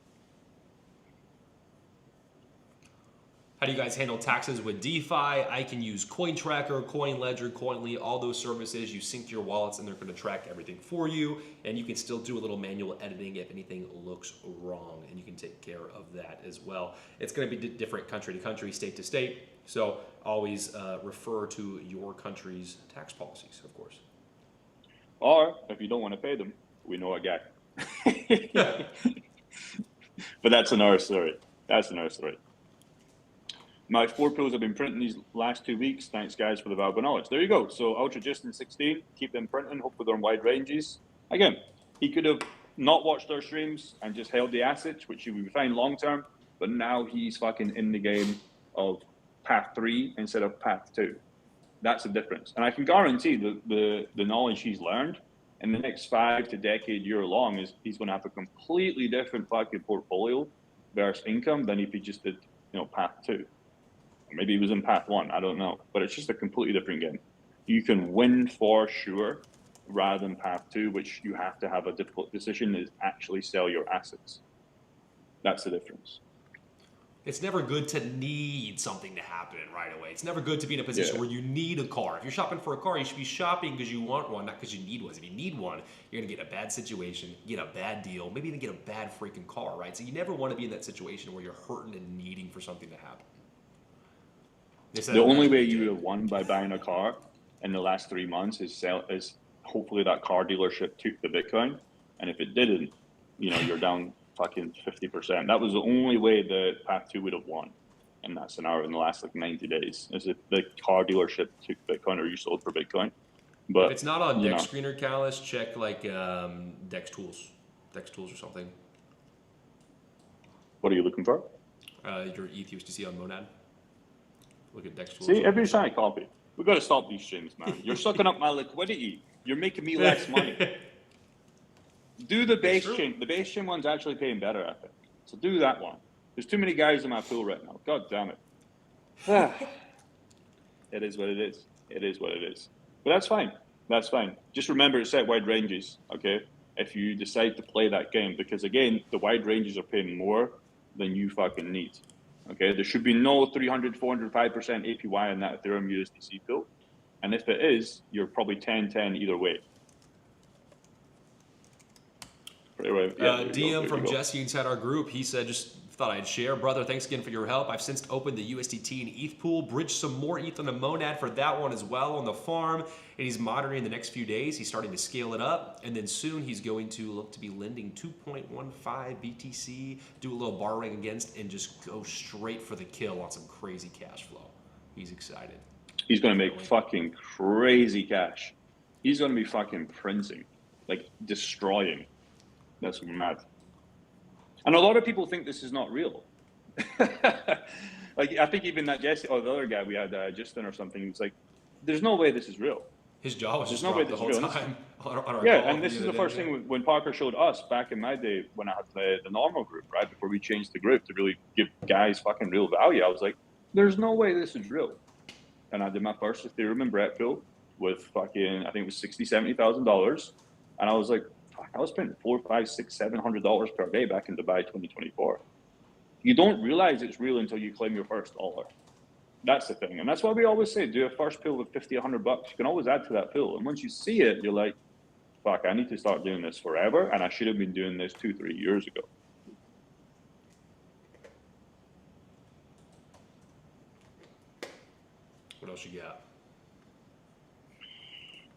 How do you guys handle taxes with DeFi? I can use CoinTracker, CoinLedger, Coinly, all those services. You sync to your wallets and they're going to track everything for you. And you can still do a little manual editing if anything looks wrong. And you can take care of that as well. It's going to be different country to country, state to state. So always refer to your country's tax policies, of course. Or if you don't want to pay them, we know a guy. But that's another story. That's another story. My 4 pools have been printing these last 2 weeks. Thanks, guys, for the valuable knowledge. There you go. So Ultra Justin 16, keep them printing. Hopefully they're in wide ranges. Again, he could have not watched our streams and just held the assets, which he would be fine long term. But now he's fucking in the game of path 3 instead of path 2. That's the difference. And I can guarantee the knowledge he's learned in the next 5 to decade year long is he's going to have a completely different fucking portfolio versus income than if he just did, path 2. Maybe he was in path 1, I don't know. But it's just a completely different game. You can win for sure rather than path 2, which you have to have a difficult decision is actually sell your assets. That's the difference. It's never good to need something to happen right away. It's never good to be in a position where you need a car. If you're shopping for a car, you should be shopping because you want one, not because you need one. If you need one, you're going to get a bad situation, get a bad deal, maybe even get a bad freaking car, right? So you never want to be in that situation where you're hurting and needing for something to happen. The only way you have won by buying a car in the last 3 months is hopefully that car dealership took the Bitcoin. And if it didn't, you're down fucking 50%. That was the only way that Path 2 would have won in that scenario in the last 90 days, is if the car dealership took Bitcoin or you sold for Bitcoin. But if it's not on Dex Screener, Callus, check Dex Tools or something. What are you looking for? Your ETH USDC on Monad. Look at Dex Tools. See, every time I copy. We've got to stop these things, man. You're sucking up my liquidity. You're making me less money. Do the base chain. The base chain one's actually paying better, I think. So do that one. There's too many guys in my pool right now. God damn it. It is what it is. It is what it is. But that's fine. That's fine. Just remember to set wide ranges, okay? If you decide to play that game. Because again, the wide ranges are paying more than you fucking need. Okay? There should be no 300, 400, 5% APY in that Ethereum USDC pool. And if it is, you're probably 10-10 either way. DM from Jesse inside our group. He said, just thought I'd share. Brother, thanks again for your help. I've since opened the USDT and ETH pool, bridged some more ETH on the Monad for that one as well on the farm. And he's monitoring the next few days. He's starting to scale it up. And then soon he's going to look to be lending 2.15 BTC, do a little borrowing against, and just go straight for the kill on some crazy cash flow. He's excited. He's going to make fucking crazy cash. He's going to be fucking printing, destroying. That's mad. And a lot of people think this is not real. I think even that Jesse, or the other guy we had, Justin or something, he was like, there's no way this is real. His jaw was just dropped the whole time. On our yeah, call and this is the first thing when Parker showed us back in my day when I had the normal group, right? Before we changed the group to really give guys fucking real value. I was like, there's no way this is real. And I did my first Ethereum and Brett pool with fucking, I think it was $60,000-$70,000. And I was like, I was spending $400, $500, $600, $700 per day back in Dubai 2024. You don't realize it's real until you claim your first dollar. That's the thing. And that's why we always say, do a first pool with $50, $100. You can always add to that pool. And once you see it, you're like, fuck, I need to start doing this forever. And I should have been doing this 2-3 years ago. What else you got?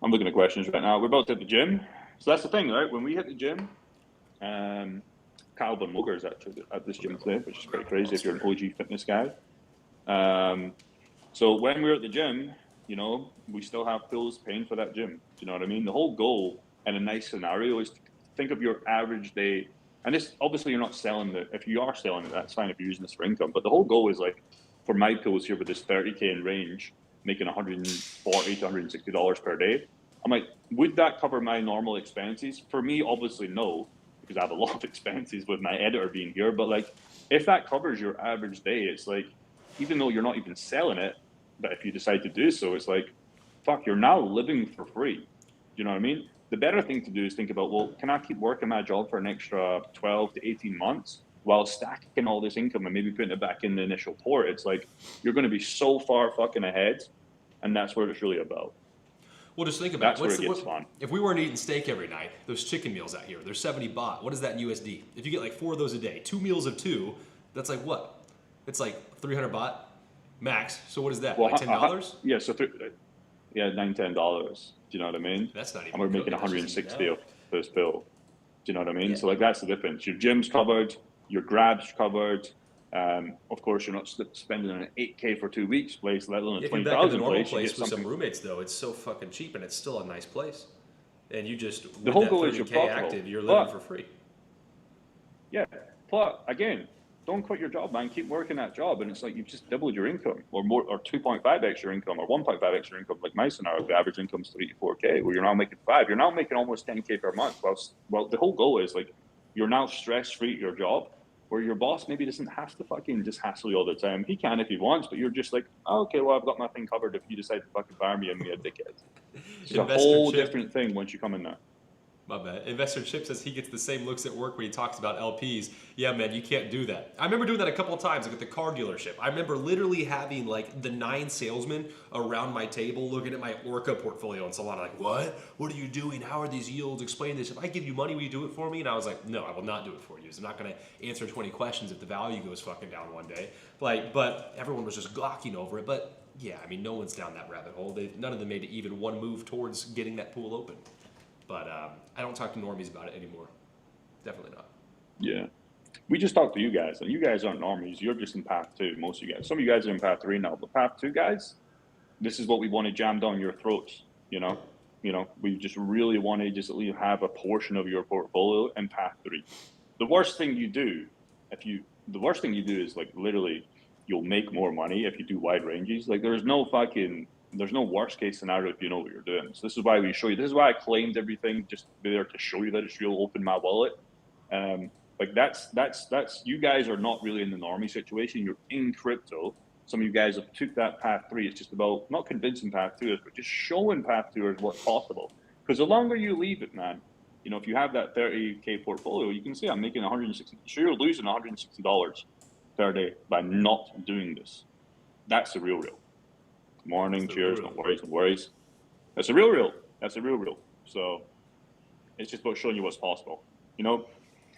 I'm looking at questions right now. We're about to hit the gym. So that's the thing, right? When we hit the gym, Kyle Van Moger is actually at this gym today, which is pretty crazy if you're an OG fitness guy. So when we're at the gym, we still have pools paying for that gym. Do you know what I mean? The whole goal in a nice scenario is to think of your average day. And this, obviously you're not selling it. If you are selling it, that's fine if you're using this for income. But the whole goal is for my pools here with this 30K in range, making $140 to $160 per day. I'm like, would that cover my normal expenses? For me, obviously no, because I have a lot of expenses with my editor being here. But if that covers your average day, it's even though you're not even selling it, but if you decide to do so, it's fuck, you're now living for free. Do you know what I mean? The better thing to do is think about, well, can I keep working my job for an extra 12 to 18 months while stacking all this income and maybe putting it back in the initial port? It's you're going to be so far fucking ahead, and that's what it's really about. Well, just think about that's where it gets fun. If we weren't eating steak every night, those chicken meals out here, they're 70 baht. What is that in USD? If you get 4 of those a day, 2 meals of 2, that's what? It's 300 baht max. So what is that? Well, $10? Yeah, so $9-10. Do you know what I mean? That's not even. And we're making 160 of this bill. Do you know what I mean? Yeah. So that's the difference. Your gym's covered, your grab's covered. Of course, you're not spending an 8K for 2 weeks place, let alone a 20,000 place with some roommates, though. It's so fucking cheap, and it's still a nice place. And you just the whole goal is you're active. You're living for free. Yeah. Plus, again, don't quit your job, man. Keep working that job, and it's you've just doubled your income, or more, or 2.5x your income, or 1.5x your income. Like my scenario, the average income is 3 to 4K, where you're now making 5. You're now making almost 10K per month. Well, the whole goal is you're now stress-free at your job, where your boss maybe doesn't have to fucking just hassle you all the time. He can if he wants, but you're just oh, okay, well, I've got my thing covered if you decide to fucking fire me and be a dickhead. It's a whole different thing once you come in there. My bad. Investor Chip says he gets the same looks at work when he talks about LPs. Yeah, man, you can't do that. I remember doing that a couple of times, like at the car dealership. I remember literally having like the 9 salesmen around my table looking at my Orca portfolio and so on. Like, what? What are you doing? How are these yields? Explain this. If I give you money, will you do it for me? And I was like, no, I will not do it for you. I'm not going to answer 20 questions if the value goes fucking down one day. Like, but everyone was just gawking over it. But yeah, I mean, no one's down that rabbit hole. None of them made even one move towards getting that pool open. But I don't talk to normies about it anymore. Definitely not. Yeah. We just talked to you guys. And you guys aren't normies. You're just in path 2, most of you guys. Some of you guys are in path 3 now. But path 2 guys, this is what we want to jam down your throats, you know? We just really want to just have a portion of your portfolio in path 3. The worst thing you do is like literally you'll make more money if you do wide ranges. Like there's no worst case scenario if you know what you're doing. So this is why we show you. This is why I claimed everything, just there to show you that it's real. Open my wallet. Like that's you guys are not really in the normie situation. You're in crypto. Some of you guys have took that path 3. It's just about not convincing path 2 is, but just showing path 2 is what's possible. Because the longer you leave it, man, if you have that 30K portfolio, you can see I'm making 160. So you're losing $160 per day by not doing this. That's the real. Morning, cheers, no worries. That's a real. So it's just about showing you what's possible.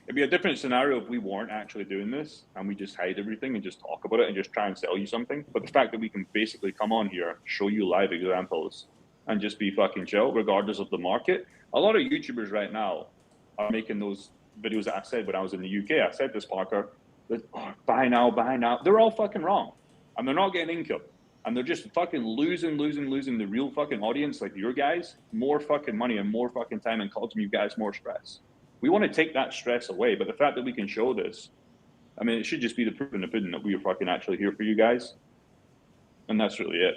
It'd be a different scenario if we weren't actually doing this and we just hide everything and just talk about it and just try and sell you something. But the fact that we can basically come on here, show you live examples and just be fucking chill regardless of the market. A lot of YouTubers right now are making those videos that I said when I was in the UK. I said this, Parker, that buy now. They're all fucking wrong. And they're not getting income. And they're just fucking losing the real fucking audience, like your guys, more fucking money and more fucking time and causing you guys more stress. We want to take that stress away, but the fact that we can show this, I mean, it should just be the proof in the pudding that we are fucking actually here for you guys. And that's really it.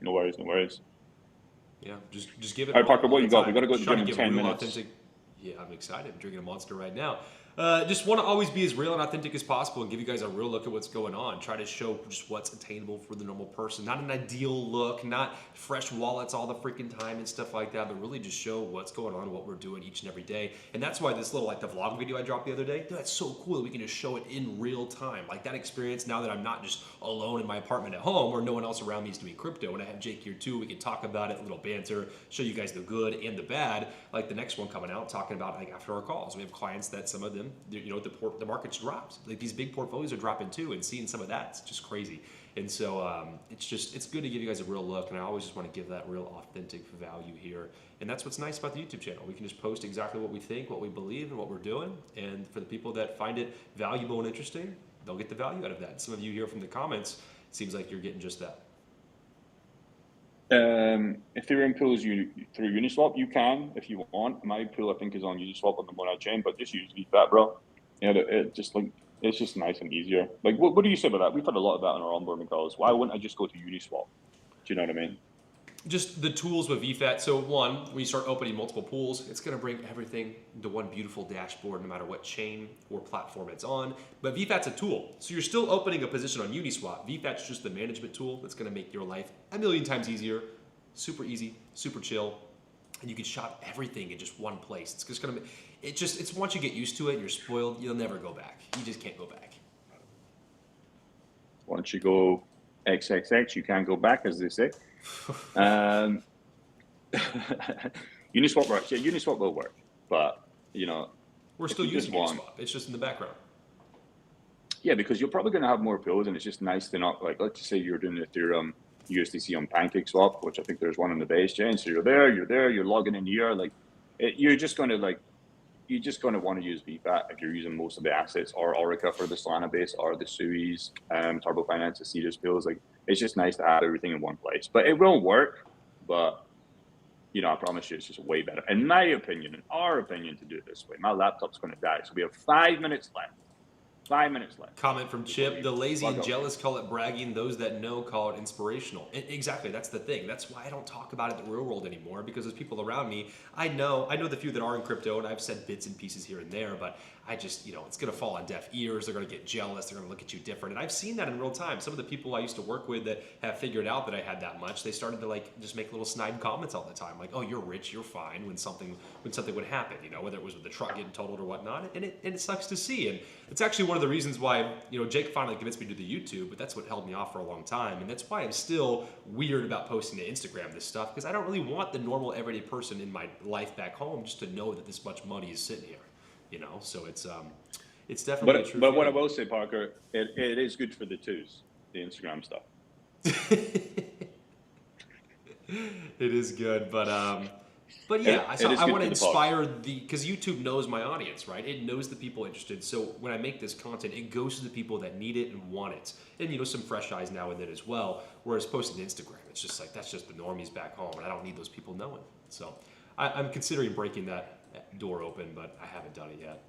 No worries. Yeah, just give it. All right, Parker, what you got? We got to go to the gym in 10 minutes. Authentic. Yeah, I'm excited. I'm drinking a Monster right now. Just want to always be as real and authentic as possible and give you guys a real look at what's going on. Try to show just what's attainable for the normal person. Not an ideal look, not fresh wallets all the freaking time and stuff like that, but really just show what's going on, what we're doing each and every day. And that's why this little, like the vlog video I dropped the other day, dude, that's so cool that we can just show it in real time. Like that experience now that I'm not just alone in my apartment at home where no one else around me is doing crypto. And I have Jake here too. We can talk about it, a little banter, show you guys the good and the bad. Like the next one coming out, talking about like after our calls. We have clients that some of them, the market's dropped. Like these big portfolios are dropping too, and seeing some of that's just crazy. And so it's good to give you guys a real look, and I always just want to give that real authentic value here. And that's what's nice about the YouTube channel. We can just post exactly what we think, what we believe, and what we're doing. And for the people that find it valuable and interesting, they'll get the value out of that. Some of you here from the comments, it seems like you're getting just that. Ethereum pool is through Uniswap. You can if you want. My pool I think is on Uniswap on the Monad chain, but just use VFAT, bro. Yeah, it's just nice and easier. Like, what do you say about that? We've had a lot of that on our onboarding calls. Why wouldn't I just go to Uniswap? Do you know what I mean? Just the tools with VFAT. So one, when you start opening multiple pools, it's going to bring everything to one beautiful dashboard, no matter what chain or platform it's on. But VFAT's a tool. So you're still opening a position on Uniswap. VFAT's just the management tool that's going to make your life a million times easier. Super easy, super chill. And you can shop everything in just one place. It's just going to it's once you get used to it and you're spoiled, you'll never go back. You just can't go back. Once you go XXX, you can't go back, as they say. Uniswap works. Yeah, Uniswap will work, but we're still using Uniswap. It's just in the background. Yeah, because you're probably going to have more pools, and it's just nice to not, like, let's just say you're doing Ethereum USDC on PancakeSwap, which I think there's one on the base chain. So you're there, you're logging in here. Like, you're just going to want to use VFAT if you're using most of the assets, or Orica for the Solana base, or the Sui's, Turbo Finance, the Cetus pools. Like, it's just nice to have everything in one place. But it will work. But I promise you, it's just way better. In my opinion, in our opinion, to do it this way. My laptop's going to die, so we have 5 minutes left. 5 minutes left. Comment from Chip. The lazy and jealous call it bragging. Those that know call it inspirational. And exactly. That's the thing. That's why I don't talk about it in the real world anymore, because there's people around me. I know the few that are in crypto, and I've said bits and pieces here and there, but I just, it's going to fall on deaf ears. They're going to get jealous. They're going to look at you different. And I've seen that in real time. Some of the people I used to work with that have figured out that I had that much, they started to like just make little snide comments all the time. Like, oh, you're rich, you're fine when something would happen, whether it was with the truck getting totaled or whatnot. And it sucks to see. And it's actually one of the reasons why, Jake finally convinced me to do the YouTube, but that's what held me off for a long time. And that's why I'm still weird about posting to Instagram this stuff, because I don't really want the normal everyday person in my life back home just to know that this much money is sitting here. So it's definitely a true but what I feeling. will say, Parker, it is good for the twos, the Instagram stuff. It is good, but yeah, so I want to inspire because YouTube knows my audience, right? It knows the people interested. So when I make this content, it goes to the people that need it and want it, and some fresh eyes now and then as well. Whereas posting to Instagram, it's just like that's just the normies back home, and I don't need those people knowing. So I'm considering breaking that door open, but I haven't done it yet.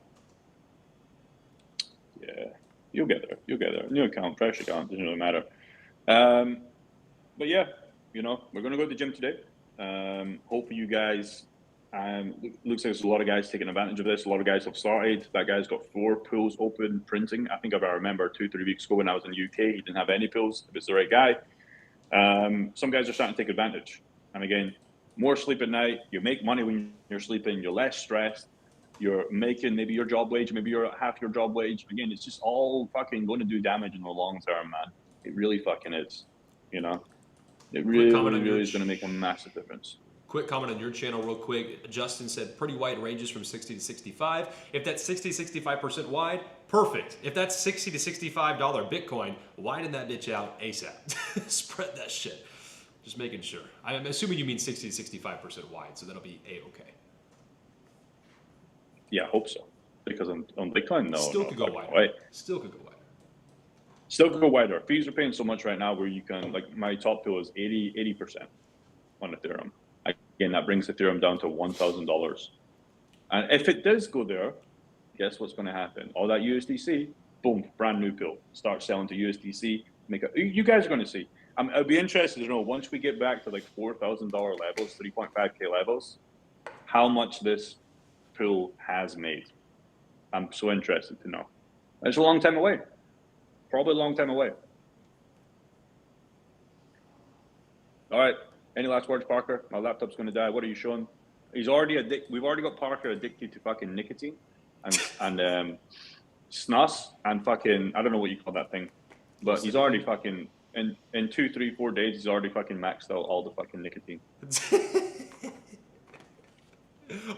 Yeah, you'll get there. New account, fresh account, doesn't really matter. But yeah, we're going to go to the gym today. Hopefully you guys, looks like there's a lot of guys taking advantage of this. A lot of guys have started. That guy's got 4 pools open printing. I think I remember 2-3 weeks ago when I was in the UK, he didn't have any pools. If it's the right guy. Some guys are starting to take advantage. And again, more sleep at night. You make money when you're sleeping. You're less stressed. You're making maybe your job wage, maybe you're half your job wage. Again, it's just all fucking going to do damage in the long term, man. It really fucking is. It really is going to make a massive difference. Quick comment on your channel real quick. Justin said pretty wide ranges from 60 to 65. If that's 60 to 65% wide, perfect. If that's $60 to $65 Bitcoin, widen that bitch out ASAP. Spread that shit. Just making sure. I'm assuming you mean 60 to 65% wide, so that'll be A-okay. Yeah, I hope so. Because on Bitcoin, no. Still could go wider. Right? Still could go wider. Still could go wider. Fees are paying so much right now where you can, like my top pool is 80% on Ethereum. Again, that brings Ethereum down to $1,000. And if it does go there, guess what's going to happen? All that USDC, boom, brand new pool. Start selling to USDC. You guys are going to see. I'll be interested to know once we get back to like $4,000 levels, 3.5K levels, how much this pool has made. I'm so interested to know. It's a long time away. Probably a long time away. All right. Any last words, Parker? My laptop's going to die. What are you showing? We've already got Parker addicted to fucking nicotine and snus and fucking, I don't know what you call that thing, but he's already fucking, in 2, 3, 4 days, he's already fucking maxed out all the fucking nicotine.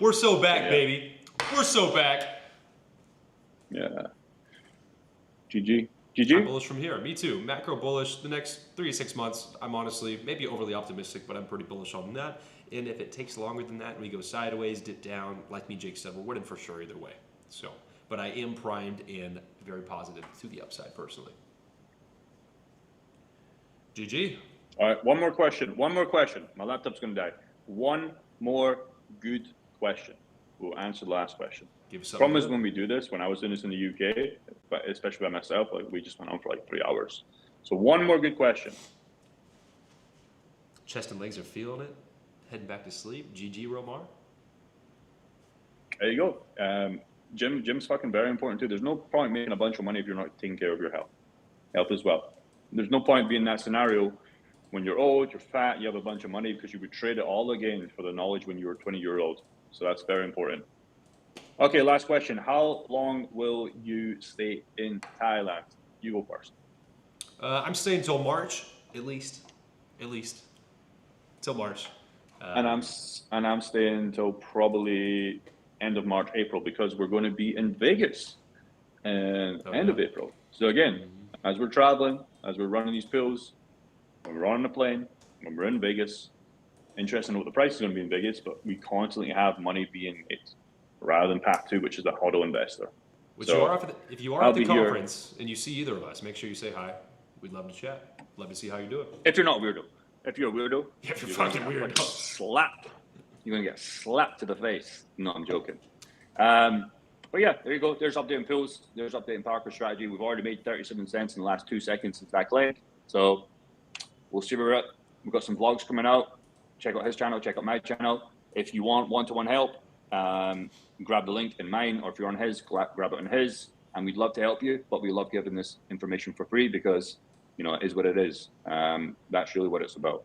We're so back, baby. We're so back. Yeah. GG. I'm bullish from here. Me too. Macro bullish. The next 3 to 6 months, I'm honestly maybe overly optimistic, but I'm pretty bullish on that. And if it takes longer than that and we go sideways, dip down, like me, Jake said, we're winning for sure either way. So, but I am primed and very positive to the upside personally. GG. All right. One more question. My laptop's going to die. One more good question. We'll answer the last question. Problem is when we do this, when I was doing this in the UK, but especially by myself, like we just went on for like 3 hours. So one more good question. Chest and legs are feeling it. Heading back to sleep. GG, Romar. There you go. Gym's fucking very important too. There's no point making a bunch of money if you're not taking care of your health as well. There's no point being in that scenario when you're old, you're fat, you have a bunch of money because you would trade it all again for the knowledge when you were 20-year-old. So that's very important. Okay, last question. How long will you stay in Thailand? You go first. I'm staying till March, at least, till March. And I'm staying till probably end of March, April, because we're going to be in Vegas end of April. So again, as we're traveling, as we're running these pills, when we're on the plane, when we're in Vegas, interesting to know what the price is going to be in Vegas, but we constantly have money being made rather than path 2, which is the auto investor. If you are at the conference and you see either of us, make sure you say hi. We'd love to chat. Love to see how you do it. If you're not a weirdo. If you're a weirdo. If you're fucking weirdo. Slapped. You're going to get slapped to the face. No, I'm joking. But yeah, there you go. There's updating pools. There's updating Parker's strategy. We've already made 37 cents in the last 2 seconds since that click. So we'll see where we're at. We've got some vlogs coming out. Check out his channel. Check out my channel. If you want one-to-one help, grab the link in mine, or if you're on his, grab it on his, and we'd love to help you, but we love giving this information for free because, you know, it is what it is. That's really what it's about.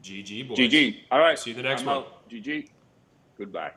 GG, boys. GG. All right. See you the next I'm one. out. GG. Goodbye.